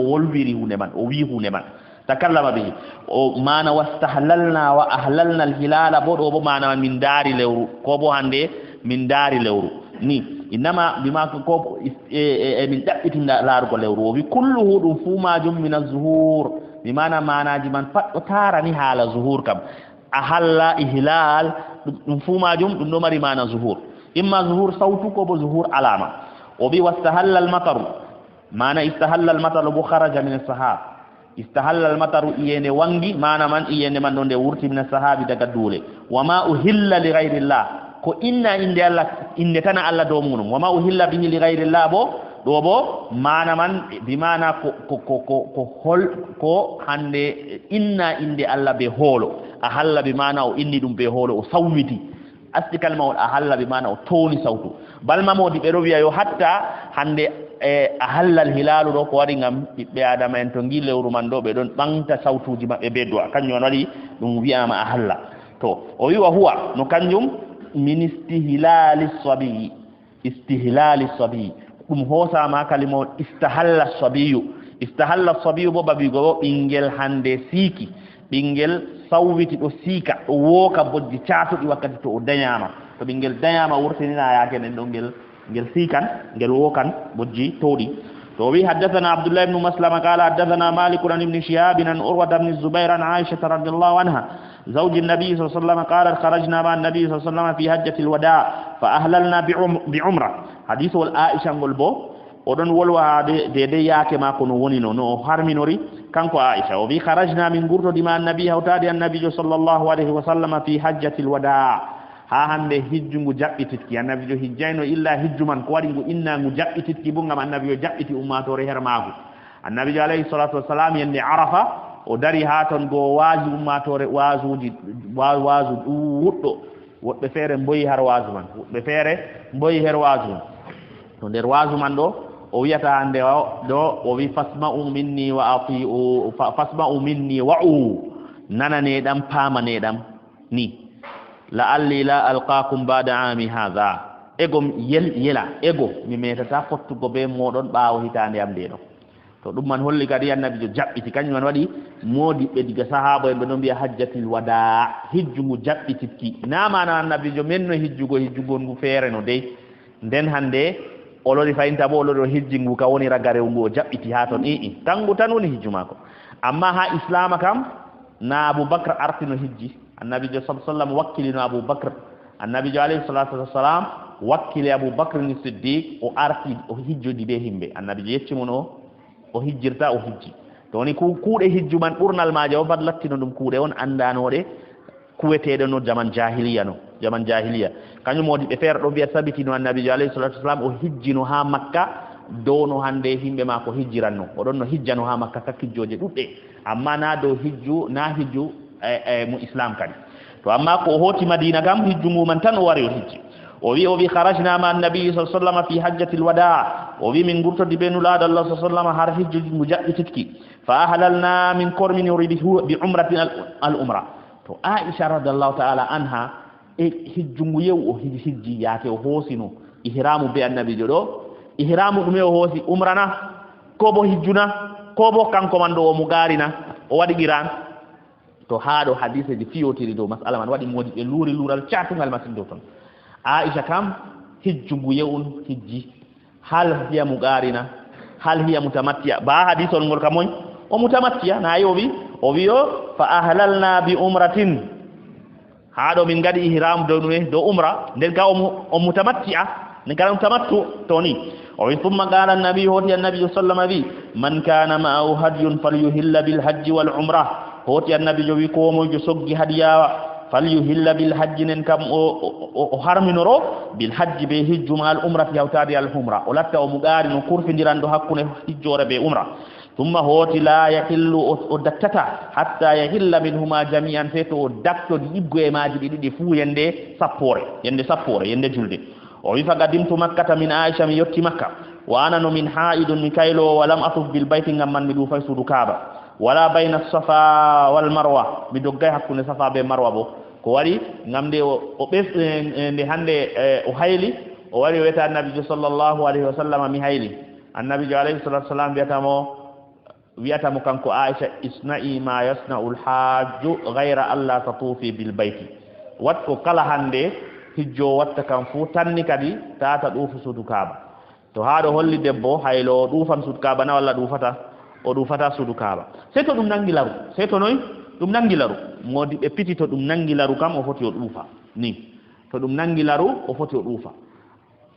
wolwiri hunde man o wi hunde man takallama bihi o mana wastahlalna wa ahlalna al-hilala bo do bo mana man min dari lewru ko bo hande min dari lewru ni inama bima ko min dabbitinda laarugo lewru o wi kulluhu dum fumajum min az-zuhur bimana manaji man fatto tarani hala zuhur kam ahalla ihlal dum fumajum dum do mari mana zuhur imma zuhur sautu ko bo zuhur alama o bi wastahalla al-matar mana istahalla al-matar bu kharaja min as-sahab istahalla al mataru iyende wangi mana man iyende man donde wurti min sahabi daga dule wama uhilla li ghayrillah ko inna inde Allah inde tana Allah do munum wama uhilla bihi li ghayrillah bo do bo mana man bi mana ko hande inna inde Allah be holo ahalla bi mana o inni dum be holo o sawmiti asti kalma o ahalla bi mana o toni sawtu balma modi be rowiya yo hatta hande ahalla al hilalu do ko wadi ngam be adama en to ngile urumando be don bangta sawtuji mabbe be do kanyo wadi dum wi'ama ahalla to o wi wa huwa no kanjum min istihlali sabi dum hosa ma kalimo istahalla sabiyu bo babi go bingel hande siki bingel sawwiti do sika do woka boddi caatudi wakkati to o danyama to bingel danyama wurtinina yaake nen do ngel sikan ngel wokan boddi todi to wi haddathana abdullah ibn maslama qala haddathana malik ibn shihab an urwa ibn zubair an aisha radhiyallahu anha زوج النبي صلى الله عليه وسلم قال خرجنا مع النبي صلى الله عليه وسلم في حجة الوداع فأهللنا بعمرة حديث العائشة قلبو odon wolwa de yake ma ko no woni no harminori kanko Aisha o bi kharajna min gurto di ma annabi hawtadi annabi sallallahu alaihi wasallam fi hajjatil wada ha hande hijjungu jabbitiki annabi jo hijjayno illa hijjuman ko wadi ngu inna ngu jabbitiki bunga annabi jo jabbiti ummatore hermaagu annabi jo alayhi salatu wassalam yende arafa o dari ha ton go waaji ummatore waazuji waazu wuddo wobbe fere mboyi har waazu man wobbe fere mboyi her waazu to der waazu man do o wiyata hande do o wi fasma'u minni wa ati'u fasma'u minni wa'u nanane dam pamane dam ni la'alli la alqakum ba'da 'ami hadha ego yela ego mi metata fottugo be modon baawo hitande am de no to dum man holli kadi annabi jo jabbiti kanyum man wadi modi be diga sahaba en be don biya hajjatul wada hijjungu jabbitiki namana annabi jo menno hijjugo ngu fere no dey den hande olori fayinta bo olori hijjingu ka woni ragare ngu jabbiti ha ton tangu tan woni hijju mako amma ha islam kam na abubakar artino hijji annabi jo sallallahu alaihi wasallam wakkilino abubakar annabi jo alayhi salatu wassalam wakkili abubakar ni siddiq o arti o hijjodi be himbe annabi jo yeccimo no o hijjirta o hijji to ni kuude hijju man burnal maaje o bad lattino dum kuude on andanode kuweteede no zaman jahiliya kanyum modi be fer do biya sabiti no annabi alayhi salatu wasalam o hijjino ha makka dono hande himbe ma ko hijjiranno o don no hijjano ha makka kakkijjoje dudde amma na do hijju na hijju mu islam kadi to amma ko hoti madina gam hijju mu man tan o wari o hijji o wi kharajna ma annabi sallallahu alaihi wasallam fi hajjatil wada o wi min gurto dibenu la Allah sallallahu alaihi wasallam har hijju mujadditki fa ahlalna min qurmin yuridu bi umratin al umra to Aisha radhiyallahu ta'ala anha hijju mu yew o hijji yaake o hosino ihramu be annabi jodo ihramu dum o hosi umrana ko bo hijjuna ko bo kanko man do o mugarina o wadi giran to haado hadise di fiyotiri do mas'ala man wadi modi be lural chatungal masin do ton Aisha kam hijjungu yewun hijji hal hiya mugarina hal hiya mutamattiya ba hadithon ngol kamoy o mutamattiya na yowi o wiyo fa ahlalna bi umratin haado min gadi ihram do umra den ka o mutamattiya ne kala mutamattu toni o wi thumma qala an-nabi hoti an-nabi sallallahu alaihi man kana ma'ahu hadyun falyuhilla bil hajji wal umrah hoti an-nabi jo wi ko mo jo soggi hadiya falyuhilla bil hajji nen kam o harminoro bil hajji be hijju mal umrati hawtadi al umra o latta o mugari no kurfindirando hakkune hijjore be umra thumma hoti la yahillu o dattata hatta yahilla minhuma jami'an feto dakto dibgo e maaji didi fu yende sappore yende julde o wi fagadimtu makkata min aisha mi yotti makka wa ana no min haidun mikaylo wa lam atuf bil bayti ngam man mi du fay sudu kaaba wala bayna safa wal marwa mi doggay hakkunde safa be marwa bo ko wari ngamde o besde hande o hayli o wari weta annabi sallallahu alaihi wasallam mi hayli annabi alayhi salatu wasallam wiyatamo kanko Aisha isna'i ma yasna'ul hajju ghayra alla tatufi bil bayti watko kala hande hijjo watta kan fu tanni kadi tata dufu sudu kaaba to haado holli debbo haylo dufan sudu kaaba na walla dufata sudu kaaba sai to dum nangi laru sai to noy dum nangi laru modi be piti to dum nangi laru kam o foti o dufa ni to dum nangi laru o foti o dufa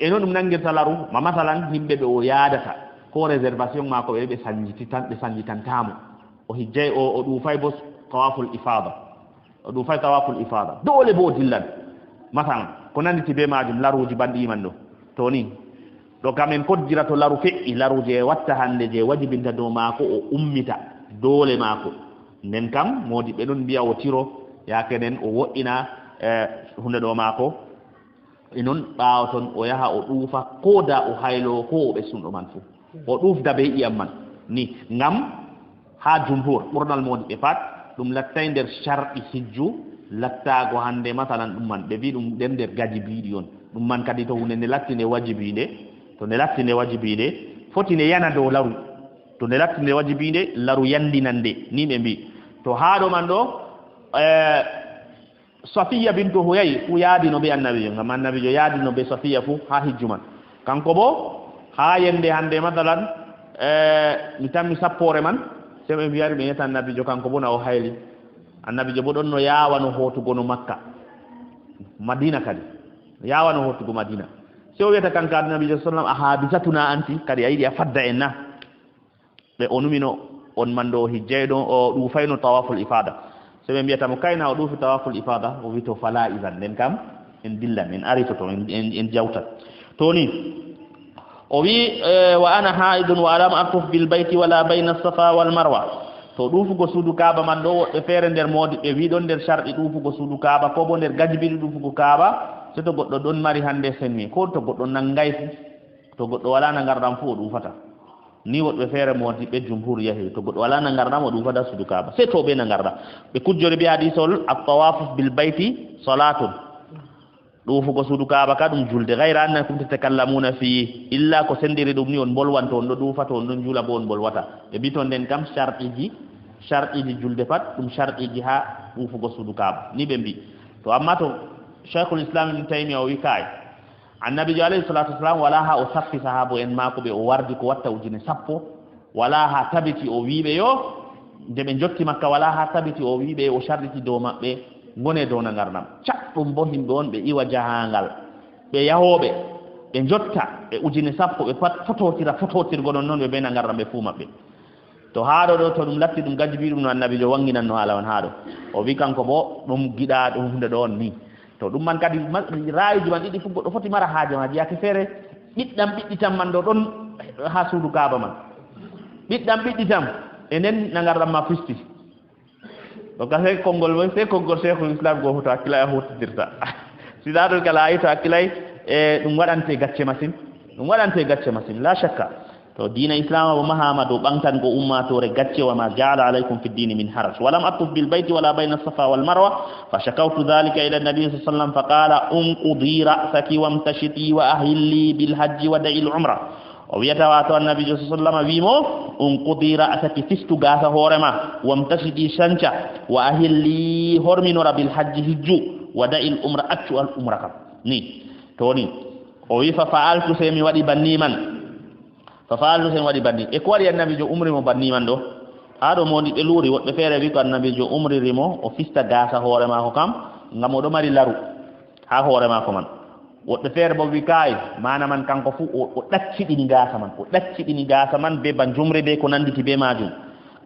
eno dum nangirta laru ma masalan himbe be o yaadata ko reservation mako be sanjitantamo o hijjay o ɗufay bo tawaful ifada o ɗufay tawaful ifada dole bo dillan masalan ko nanditi be majum laruji bandiman ɗo to ni ɗo kamen koddira to laru feƴƴi laru je watta hande je wajibinta dow maako o ummita dole maako nden kam modi ɓe ɗon mbiya o tiro yakenen o wo'ina hunde ɗo maako inon ɓaawa toon o yaha o ɗuufa ko da o haylo ko o ɓessunɗo man fuu o ɗufda be ƴiyam man ni ngam ha jumhur ɓurnal modi ɓe pat ɗum lattay nder sharɗi hijju lattaago hande masalan ɗum man ɓe mbi ɗum nden nder gaji biiɗi on ɗum man kadi to hunde nde latti nde wajibinde to nde latti nde wajibinde foti nde yana dow laru to nde latti nde wajibinde laru yandinan nde ni ɓe mbi to haa ɗo man ɗo Safiya bintu Huyay fu yaadino be annabijo ngam annabijo yaadino be Safiya fu ha hijju man kanko bo ha yende hande masalan mi tammi sappore man se ɓe mbiyari ɓe yetta annabijo kanko bo na o hayli annabijo bo ɗon no yawano hotugo no Makka Madina kadi yawano hotugo Madina se o wiyata kanka annabijo sallam a habisatuna anti kadi a yiɗi a fadda en na ɓe o numino on man ɗo hijjay ɗo o ɗufayno tawaful ifada so ɓe mbiyata mo kayna o ɗuufi tawaful ifada o wi to fala idan nden kam en dillan en aritoto en jawtat to ni o wi wa ana haidun wa alam atuf bil bayti wala bayna safa wal marwa to ɗuufugo suudu kaaba man ɗo woɓɓe feere nder moodi ɓe wi ɗon nder sharɗi ɗuufugo suudu kaaba ko bo nder gajibiɗi ɗuufugo kaaba so to goɗɗo ɗon mari hande senmi ko to goɗɗo nanngay fu to goɗɗo wala na ngarɗam fu o ɗuufata ni woɓɓe feere moodi ɓe jumhur yahi to goɗɗo wala na ngarɗam o ɗuufata suudu kaaba se to ɓe na ngarɗam ɓe kujjori ɓe hadisol at-tawafu bil bayti salatun ɗuufugo suudu kaaba ka ɗum julde gayra anna kum tatakallamuna fi illa ko sendiri ɗum ni on bolwanto on ɗo ɗuufata on ɗon juula bo on bolwata ɓe mbi toon nden kam sharɗiji julde pat ɗum sharɗiji ha ɗuufugo suudu kaaba ni ɓe mbi to amma to cheikhul islam ibn taymiya o wi kaay annabijo alayhi salatu wasalam wala ha o sappi sahabo en maako ɓe o wardi ko watta ujune sappo wala ha tabiti o wiɓe yo nde ɓe jotti makka wala ha tabiti o wiɓe o sharɗiti dow maɓɓe gone dow na ngarnam caɗɗum bo himɓe on ɓe iwa jahangal ɓe yahoɓe ɓe jotta ɓe ujune sappo ɓe pat fototirgo non noon ɓe ɓe na ngarnam ɓe fuu maɓɓe to haɗo ɗo to ɗum latti ɗum gajibi ɗum no annabijo wanginanno haala on haɗo o wi kanko bo ɗum giɗa ɗum hunde ɗo on ni to ɗum man kadi rayuji man ɗiɗi fu goɗɗo foti mara haaje maji yake feere ɓiɗɗam ɓiɗɗitam man ɗo ɗon ha suudu kaaba man ɓiɗɗam ɓiɗɗitam e nden na ngarɗam ma fisti donc se konngol cheikhul islam go to hakkila e huttidirta siɗa ɗo kala ayi to hakkilay e ɗum waɗante gacce machine la shakka to diina islam o mahama dow ɓantango ummatore gacce wama jaala alaykum fi ddini min haraj walam attuf bil bayti wala bayna safa wal marwa fa shakawtu dhalika ila nabi sa sallam fa qala unqudi ra'saki wamtashiti wa ahilli bil hajji wa da'i al umra o wiyata wato annabijo sa sallam wimo unqudi ra'saki fistu gasa hoorema wamtashiti sanca wa ahilli horminora bil hajji hijju wa da'i al umra accu al umra kam ni to ni o wi fa fa'altu se mi waɗi banni man fa fa'altu sen waɗi banni e ko waɗi annabijo umrimo banni man ɗo haɗo modi ɓe luuri woɓɓe feere wi ko annabijo umririmo o fista gasa hoore mako kam ngam oɗo mari laru ha hoore mako man woɓɓe feere bo wi kayi mana man kanko fu o ɗacciɗini gasa man be ban jumri be ko nanditi be majum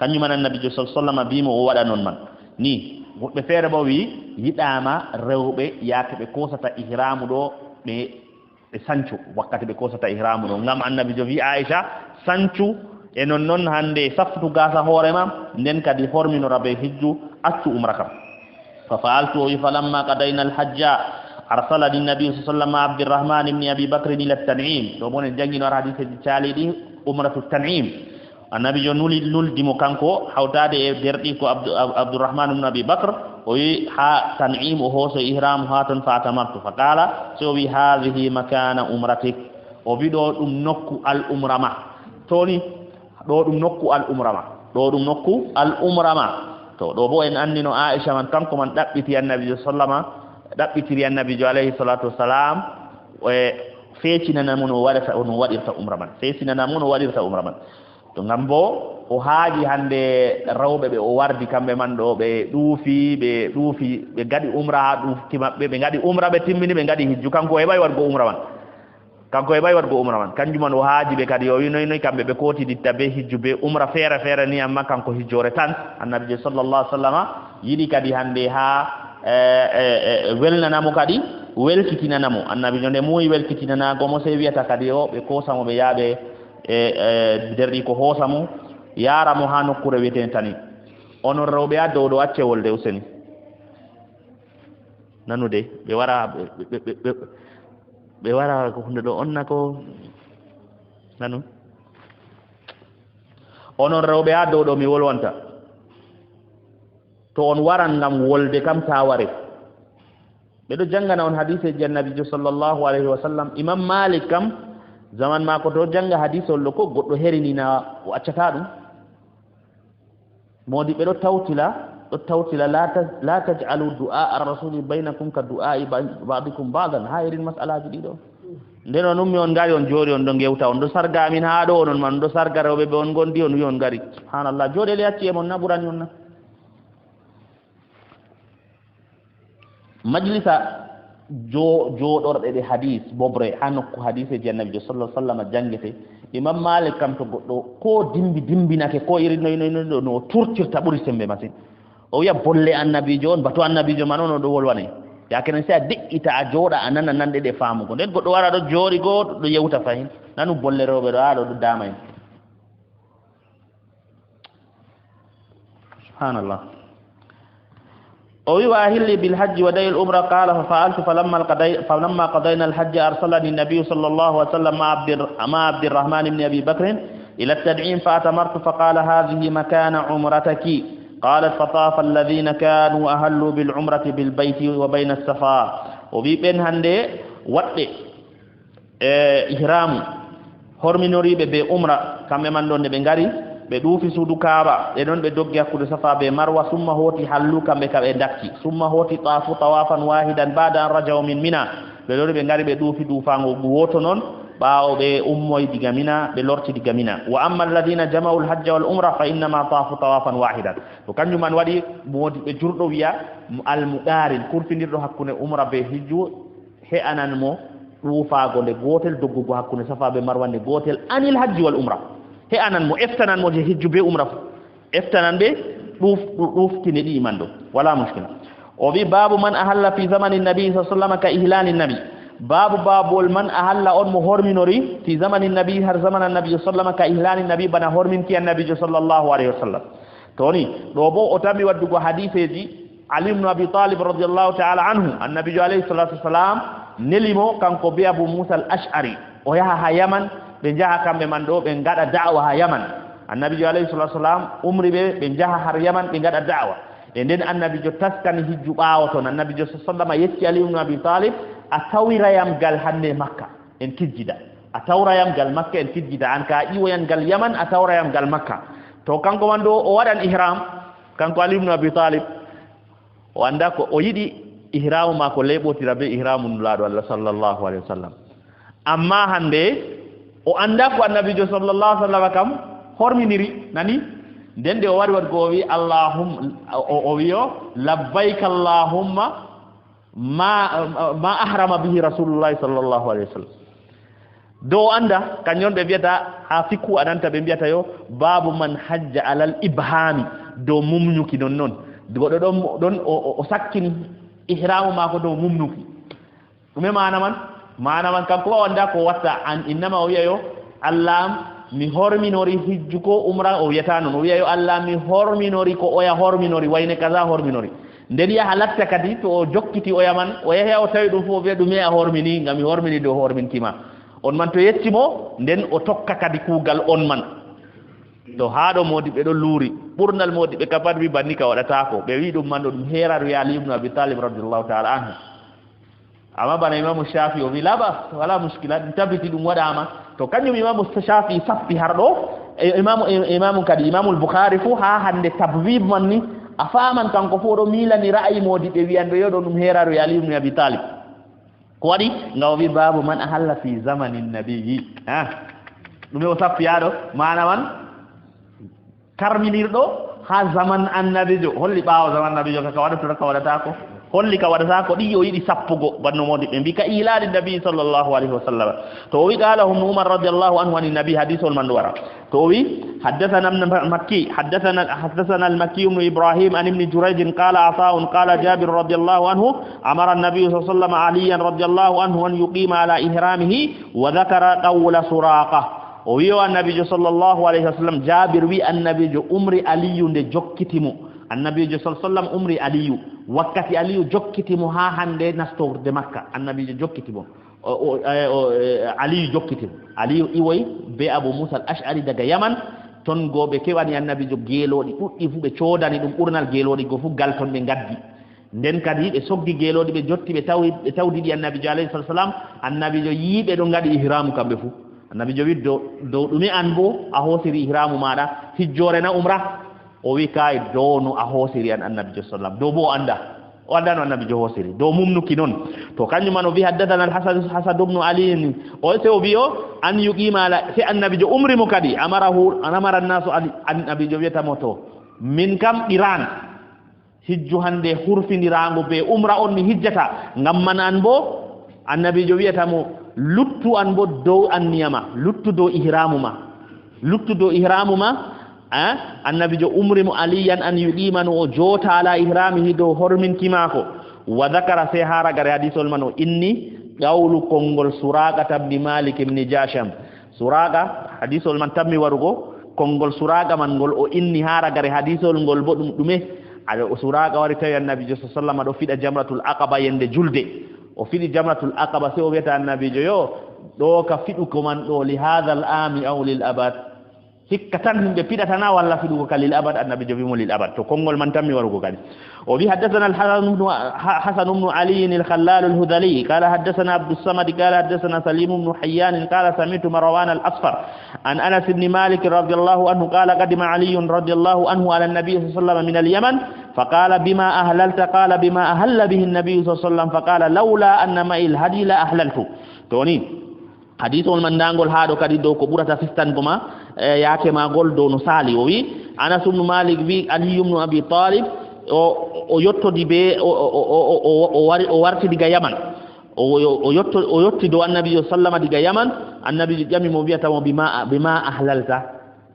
kañum man annabijo sallam bimo o waɗa noon man ni woɓɓe feere bo wi yiɗama rewɓe yaake ɓe kosata ihramu ɗo ɓe sancu wakkati ɓe kosata ihramu ɗo ngam annabijo wi Aisha sancu e non hande saftu gasa hoorema nden kadi horminora be hijju accu umra kam fa fa'altu wi falamma qadayna al hajja arsalani nabi sallallahu alaihi Abdurrahman ibn Abi Bakr ila Tan'im do bonen jangino hadith ji caliɗi umratu Tan'im annabijo nuldimo kanko hawtade e derɗi ko Abdurrahman ibn Abi Bakr o wi ha Tan'im o hooso ihramu ha ton fa tamattu fa qala so wi hadhihi makana umratik o wi ɗo ɗum nokku al umrama toni ɗo ɗum nokku al umrama to ɗo bo en andino Aisha man kanko man ɗaɓɓiti annabijo ɗaɓɓitiri annabijo alayhi salatu wassalam e feecinanamo no waɗirta umra man to ngam bo o haaji hande rewɓe ɓe o wardi kamɓe man ɗo ɓe ɗuufi ɓe gaɗi umra ha ɗufti maɓɓe ɓe gaɗi umra ɓe timmini ɓe gaɗi hijju kanko o heɓay wargo umra man kanko e bay wadgo umra man kanjum o haaji be kadi o wi noy kambe be koti ditta be hijju be umra fere ni amma kanko hijjore tan annabi sallallahu alaihi wasallam yidi kadi hande ha welnanamo kadi welkitinanamo annabi jonde muy welkitinana gomo sey wiata kadi o be kosamo be yaabe derri ko hosamo yaramo ha nokkure weten tani onon rewbe addo do acce wolde useni nanude be wara be wara ko hunde do onna ko nanu onon rewbe addo do mi wolwanta to on waran ngam wolde kam ta ware be do jangana on hadise jannabi sallallahu alaihi wasallam imam malik kam zaman ma ko to janga hadise lo ko goddo herini na o accata dum modi be do tawtila la taj'alu du'a ar-rasul bainakum ka du'a ba'dikum ba'dan hayrin mas'alaji dido ndeno num mi on gari on jori on do gewta on do sarga min ha do on man do sarga rewbe be on gondi on wi on gari subhanallah jode le acci e mon naburani on na majlisa joɗorɗe ɗe hadis bobre ha nokku hadise ji annabi sallallahu alaihi wasallam jangete imam malik kam to goɗɗo ko dimbinake ko iri noy no turtirta ɓuri sembe masin o wiya bolle annabijo on bato annabijo man on ɗo wolwane yakenen si a de'ita a jooɗa a nana nanɗe ɗe faamugo nden goɗɗo wara ɗo joori goo ɗo yewta fayin nanu bolle rewɓe ɗo aɗo ɗo dama en subhanallah وهو أهل بالحج ودي الأمرة قال ففعلت فلما قضينا الحج أرسلني النبي صلى الله عليه وسلم مع عبد الرحمن بن أبي بكر إلى التنعيم فأتمرت فقال هذه مكان عمرتك قالت فطاف الذين كانوا أهلوا بالعمرة بالبيت وبين الصفا وبين هندي وقت إحرام هرمنوري بأمرة كما من دون بنغاري be duufi suudu kaaba e non be doggi hakkude safa be marwa summa hoti hallu kambe ka be dakki summa hoti tafu tawafan wahidan ba'da rajaw min mina be lori be ngari be duufi duufango woto non baawo be ummoy diga mina be lorti diga mina wa amma alladhina jama'u alhajja wal umra fa inna ma tafu tawafan wahidan to kanjum man wadi modi be jurdo wiya al muqarin kurfindirdo hakkunde umra be hijju he anan mo duufago de gotel doggugo hakkunde safa be marwa de gotel anil hajji wal umra he anan mo eftanan mo je hijju be umra eftanan be duftini di mando wala mushkila o bi babu man ahalla fi zamanin nabi sallallahu alaihi wasallam ka ihlanin nabi babul man ahalla on mo horminori fi zamanin nabi har zamanan nabi sallallahu alaihi wasallam ka ihlanin nabi bana hormin ki annabi sallallahu alaihi wasallam toni do bo o tammi waddugo hadiseji ali ibn abi talib radiyallahu ta'ala anhu annabi alaihi salatu wasalam nelimo kanko be abu musa al-ash'ari o yaha ha yaman be jaha kambe man do be ngada da'wa ha yaman annabi alayhi salatu wasalam umri be jaha har yaman be ngada da'wa e den annabi jo taskani hijju baawo ton annabi jo sallallahu yetti ali ibn abi talib atawira yam gal hande makka en kijjida atawra yam gal makka en kijjida an ka iwo yan gal yaman atawra yam gal makka to kanko man do o wadan ihram kanko ali ibn abi talib o anda ko o yidi ihram ma ko lebotira be ihramun laado Allah sallallahu alaihi wasallam amma hande o anda ko annabi sallallahu alaihi wasallam kam horminiri nani dende o wari wadgo wi allahumma o wiyo labbaik allahumma ma ahrama bihi rasulullah sallallahu alaihi wasallam do anda kanyon be biata ha fiku adanta be biata yo babu man hajja alal ibhami do mumnyuki non godo don o sakkini ihramu mako do mumnuki dume mana man kanko wanda ko watta an innama o wiyo allah mi horminori hijju ko umra o wiyata non o wiyo allah mi horminori ko oya horminori wayne kaza horminori nden ya halatta kadi to o jokkiti o yaman o yahe o tawi dum fo be dum ya hormini ngam mi hormini do hormintima on man to yettimo nden o tokka kadi kugal on man to haado modi be do luuri burnal modi be kapad bi bannika wadata ko be wi dum man do dum heraru ya ali ibn abi talib radhiyallahu ta'ala anhu amma bana imam shafi o vilaba wala mushkila tabiti dum wadama to kanjum imam shafi sappi hardo imam kadi imam al-bukhari fu ha hande tabwib manni afaman kanko fu do milani ra'ayi modi be wi'ande yodo dum heraru ya ali ibn abi talib ko wadi ngawi babu man ahalla fi zamanin nabiyyi dum o sappi yado manaman karminirdo ha zaman annabijo holli baawo zaman annabijo ka wadata ko holli ka wadata ko ɗi yo yiɗi sappugo banno modi ɓe mbi ka ilali nabi sallllahu alayhi wa sallam to wi qala hum umar radiallahu anhu ani nabi hadisol man wara to wi حدثنا ابن مكي حدثنا المكي بن إبراهيم عن ابن جريج قال عطاء قال جابر رضي الله عنه أمر النبي صلى الله عليه وسلم عليا رضي الله عنه أن يقيم على إهرامه وذكر قول سراقة ويو النبي صلى الله عليه وسلم جابر وي النبي أمري علي جوكتمو النبي صلى الله عليه وسلم أمري علي وقت علي جوكتمو ها هندي نستور دمكة النبي جوكتمو علي جوكتمو علي إيوي بي أبو موسى الأشعري دقا يمن ton gobe kewani annabi jo gelodi duddi fu be ciodani dum urnal gelodi go fu gal ton be gaddi den kadi be soggi gelodi be jotti be tawdi di annabi jo alayhi salam annabi jo yibe do ngadi ihram kambe fu annabi jo widdo do dumi an bo a hosiri ihramu mada hijjore na umra o wi kay do no a hosiri an annabi jo sallam do bo anda wadano annabi jo hosiri do mumnuki non to kanyu mano bi haddathana al-hasan ibn ali o se o biyo an yuqima la fi annabi jo umri mukadi amara an-nasu annabi jo wieta moto min kam iran hijju hande hurfinirango be umra on mi hijjata ngam man an bo annabi jo wieta mo luttu an bo do an niyama luttu do ihramuma annabi jo umrimu aliyan an yuqimanu o jota ala ihramihi do hormin kimako wa dhakara sai hara gare hadithol mano inni qawlu kongol suraqa ibn malik ibn jasham suraqa hadithol man tammi warugo kongol suraqa man gol o inni hara gare hadithol gol bodum dume ala suraqa wari tawi annabi jo sallallahu do fida jamratul aqaba yende julde o fidi jamratul aqaba sai o weta annabi jo yo do ka fidu ko man do li hadha al ami aw lil abad hikkatan himbe pidatana walla fidugo kalil abad annabi jobi mo lil abad to kongol man tammi warugo kadi o bi haddathana al-hasan ibn ali al-khallal al-hudali qala haddathana abdus samad qala haddathana salim ibn hayyan qala sami'tu marwan al-asfar an anas ibn malik radiyallahu anhu qala qadima ali radiyallahu anhu ala an-nabi sallallahu alayhi wasallam min al-yaman faqala bima ahlalta qala bima ahalla bihi an-nabi sallallahu alayhi wasallam faqala laula anna ma'il hadi la ahlaltu toni hadithol man dangol haado kadi do ko burata fistan goma yaake magol do no sali o wi anas ibn malik wi ali ibn abi talib o yottodi be o warti diga yaman o yotti do annabi sallama diga yaman annabi jami mo wiata mo bima ahlalta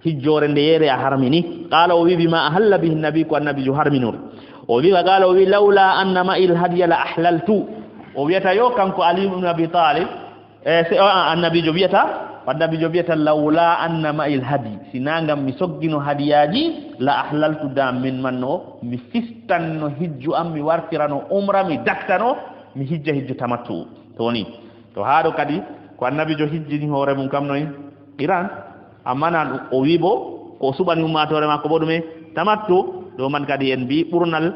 hijjore nde yere a harmini qala o wi bima ahalla bihi annabi ko annabi jo harminor o wi qala o wi laula anna ma'il hadiya la ahlaltu o wiata yo kanko ali ibn abi talib annabi jo wiata laula anna ma'il hadi sinangam mi soggino hadiyaji la ahlaltu da min manno mi fistanno hijju am mi wartirano umra mi daktano mi hijju tamattu toni to haado kadi ko annabi jo hijjini hore mum kam noy iran amana o wibo ko subani ummatore makko bodume tamattu do man kadi en bi burnal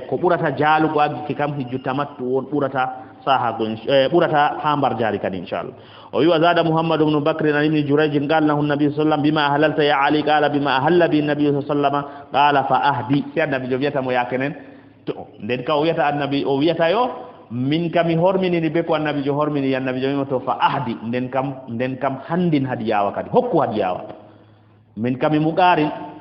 ko burata jaalugo aggi kam hijju tamattu won burata saha gon burata hambar jari kadi inshallah o wi wazada muhammad ibn bakr ibn jurayj qala lahu nabi sallallahu bima ahlalta ya ali qala bima ahalla bi nabi sallallahu qala fa ahdi si annabi jo wiata mo yakenen to den ka o wiata annabi o wiata yo min kam hormini ni be ko annabi jo hormini annabi jo to fa ahdi den kam handin hadiyawa kadi hokku hadiyawa min kam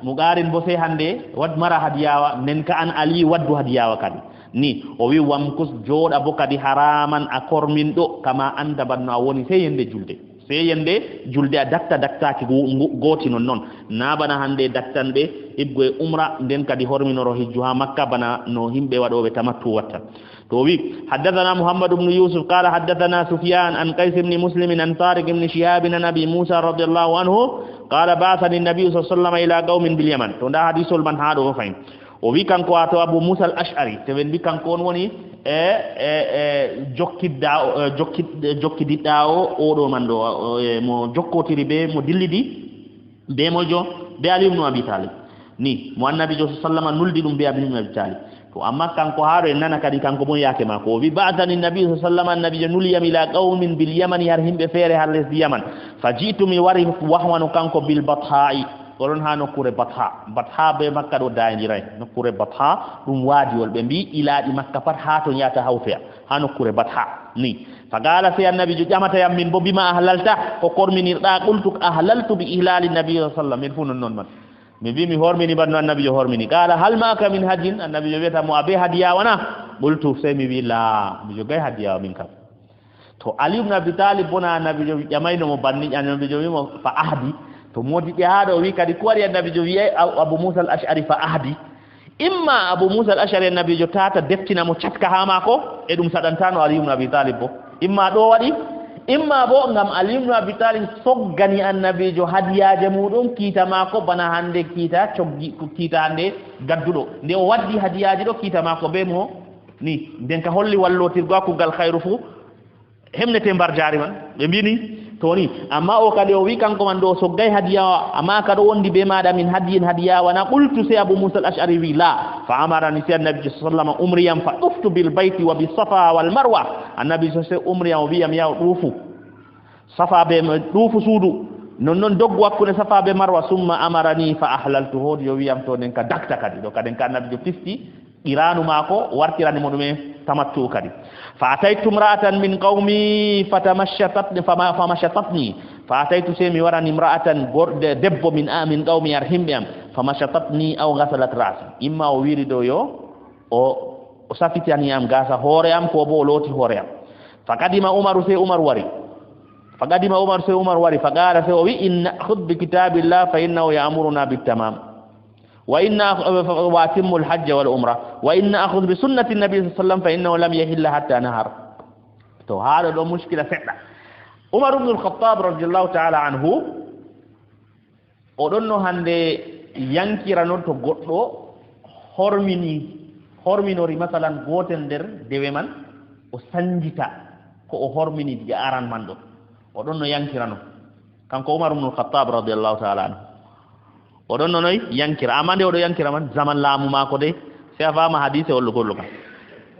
mugarin bo se hande wad mara hadiyawa den ka an ali waddu hadiyawa kadi ni o wi wamkus jooda bo kadi haraman akormin do kama anda banno a woni seyende julde a daktaki goti non na bana hande daktanbe ibgo umra den kadi horminoro hijju ha makka bana no himbe wadobe tamattu watta to wi haddathana muhammad ibn yusuf qala haddathana sufyan an qais ibn muslim an tariq ibn shihab an nabi musa radiyallahu anhu qala ba'athani an-nabi sallallahu alaihi wasallam ila qaumin bil yaman to nda hadithul man haado fayn o wi kanko ato abu musa al-ash'ari te wen bi kanko on woni jokkididda o do man do mo jokkotiri be mo dillidi be mojo be ali ibn abi talib ni mo annabi jo sallama nuldi dum be abi ibn abi talib to amma kanko haaro en nana kadi kanko bon yake mako o wi ba'athani nabi sallama annabi jo nuliyam ila qaumin bil yaman yar himbe fere har lesdi yaman fajitu mi wari wahwanu kanko bil batha'i kolon ha nokkure batha be makka do daandiray nokkure batha dum wadi wol be mbi ilaadi makka pat ha to nyata hawfiya ha nokkure batha ni fagala fi annabi jo jamata yam min bo bima ahlalta ko korminirda qultu ahlaltu bi ihlali nabi sallallahu alaihi wasallam min funun non man mi bi mi hormini banno annabi jo hormini qala hal ma ka min hajin annabi jo weta mo abe hadiya wana qultu sami bila mi jogay hadiya min kam to ali ibn abi talib bona nabi jo jamayno mo banni nabi jo mo fa ahdi to modi be haado wi kadi ko wari nabi jo wi abu musa al-ash'ari fa ahdi imma abu musa al-ash'ari nabi jo tata deftina mo ciatka ha mako e dum sadantano ali ibn abi talib bo imma do wadi imma bo ngam ali ibn abi talib soggani annabi jo hadiyaje mudum kita mako bana hande kita coggi kita hande gaddudo nde o waddi hadiyaje do kita mako be mo ni den ka holli wallotir gako gal khairu fu hemnete mbar jari man be mbini to ni amma o kadi o wi kanko man do soggay hadiya amma kado wondi be mada min hadiya wana qultu say abu musa al-ash'ari wi la fa amarani si annabi sallallahu alaihi wasallam umriyam fa uftu bil bayti wa bis safa wal marwa annabi sallallahu umriyam wi am yaw dufu safa be dufu suudu non doggu wakkude safa be marwa summa amarani fa ahlaltu hodi yo wi am to nen ka dakta kadi do kaden ka annabi fisti iranu mako wartirani modume tamattu kadi fa ataitu imra'atan min qaumi fatamashatatni famashatatni fa ataitu semi warani imra'atan gorde debbo min amin qaumi arhimbiam famashatatni aw ghasalat ra'si imma o wiri do yo o safitani am gasa hore am ko bo loti hore am fakadima umaru se umar wari fakadima umar se umar wari faqala se o wi inna khudh bi kitabillah fa innahu ya'muruna bit tamam وإن واتم الحج والعمرة وإن أخذ بسنة النبي صلى الله عليه وسلم فإنه لم يحل حتى نهر تو هذا له مشكلة فعلا عمر بن الخطاب رضي الله تعالى عنه أدنو هندي ينكرانو تو غدو horminori masalan gotel der deweman o sanjita ko o hormini diga aran mando odonno yankirano kanko Umar ibn al-Khattab radiyallahu ta'ala anhu odon nonoy yankira amande odo yankira man zaman laamu mako de se afama hadise wollo gollo kan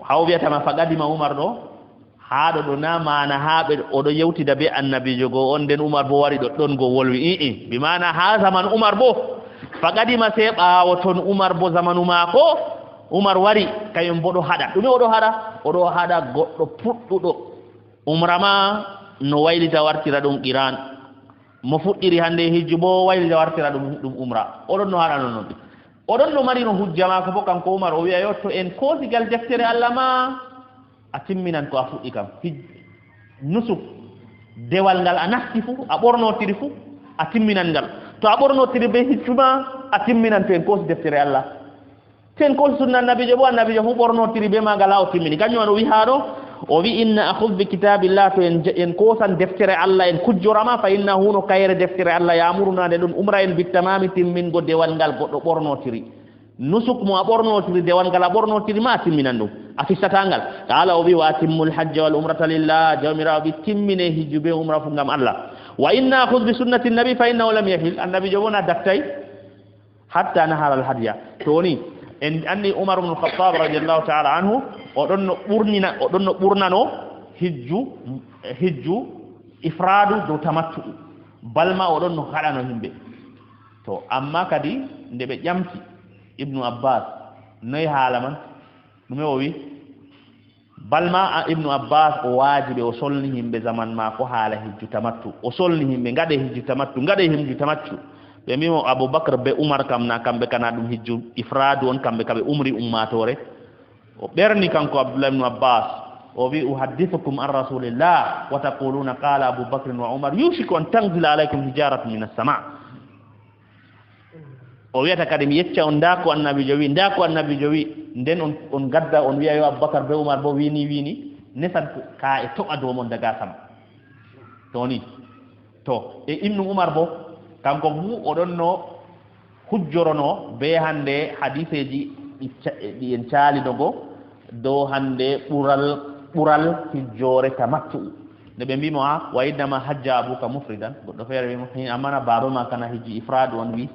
hawbiata ma fagadi ma Umar do haado do na mana haabe odo yewtida be annabi jogo on den Umar bo wari do don go wolwi bi mana ha zaman Umar bo fagadi ma se baawo ton Umar bo zamanu mako Umar wari kayum bodo hada dumi odo hada goddo puddudo umrama no waylita wartira dum Iran mo fuddiri hande hijju bo waylita wartira dum umra odon no hada non odon no mari no hujja ma ko bokan ko Umar o wiya yotto en kosigal deftere Allah ma atimminan ko afudi kam nusuk dewal ngal anastifu a bornotiri fu atimminan ngal to a bornotiri be hijjuma atimminan to en kosi deftere Allah ten ko sunna nabi jo fu bornotiri be ma gala o timmini kanyo no wi haado o wi inna akhudh bi kitabillah to en kosan deftere Allah en kujjorama fa innahu no kayre deftere Allah ya'muruna de dun umra en bitamami timmin go dewal ngal goddo bornotiri nusuk mo bornotiri dewal ngal bornotiri ma timminan dum afisatangal qala o wi wa timmul hajj wal umrata lillah jamira bi timmine hijube umra fu ngam Allah wa inna akhudh bi sunnati nabi fa innahu lam yahil annabi jobona daktay hatta nahara al hadiya toni en andi Umar ibn al-Khattab radiyallahu ta'ala anhu odon no burnano hijju ifradu do tamattu balma odon no hadano himbe to amma kadi nde be jamti ibnu Abbas noy halaman dume o wi balma ibnu Abbas o wajibe o solni himbe zaman ma ko hala hijju tamattu o solni himbe ngade hijju tamattu be mimo Abubakar be Umar kam na kambe kana dum hijju ifradu on kambe umri ummatore o berni kanko Abdullah ibn Abbas o wi uhaddithukum an rasulillah wa taquluna qala Abu Bakr wa Umar yushiku an tanzila alaykum hijaratun min as-sama' o wiata kadi mi yecca on ndako annabi jowi nden on gadda on wiya yo Abubakar be Umar bo wini nesan ka e to ado mon daga sama toni to e ibnu Umar bo kanko mu odon no hujjorono be hande hadiseji di en caali dogo do hande bural hijjore tamattu ne be mbimo wa idama hajja abuka mufridan goddo fere wi amana baro ma kana hijji ifrad on wi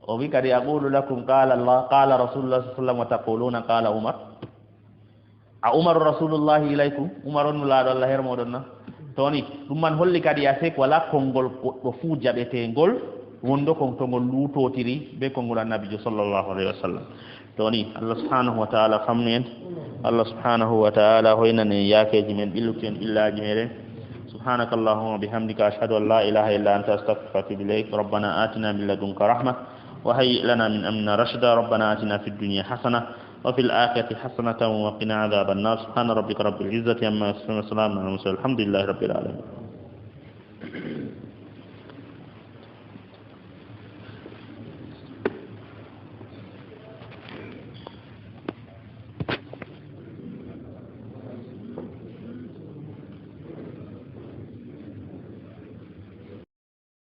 o wi kadi aqulu lakum qala Allah qala rasulullah sallallahu alaihi wasallam wa taquluna qala Umar a Umar rasulullah ilaykum Umarun la do Allah hermodon na toni dum man holli kadi asek wala kongol do fu jabete ngol wondo kon to ngol lutotiri be kongol annabi sallallahu alaihi wasallam toni Allah subhanahu wa ta'ala famnen Allah subhanahu wa ta'ala hoynane yakeji men biluten illaji mere subhanakallahumma bihamdika ashhadu an la ilaha illa anta astaghfiruka wa atubu ilaik rabbana atina min ladunka rahmah wa hayyi lana min amrina rashada rabbana atina fid dunya hasanah وفي الآخرة حسنة وقنا عذاب النار. سبحان ربك رب العزة عما يصفون وسلام على المرسلين الحمد لله رب العالمين.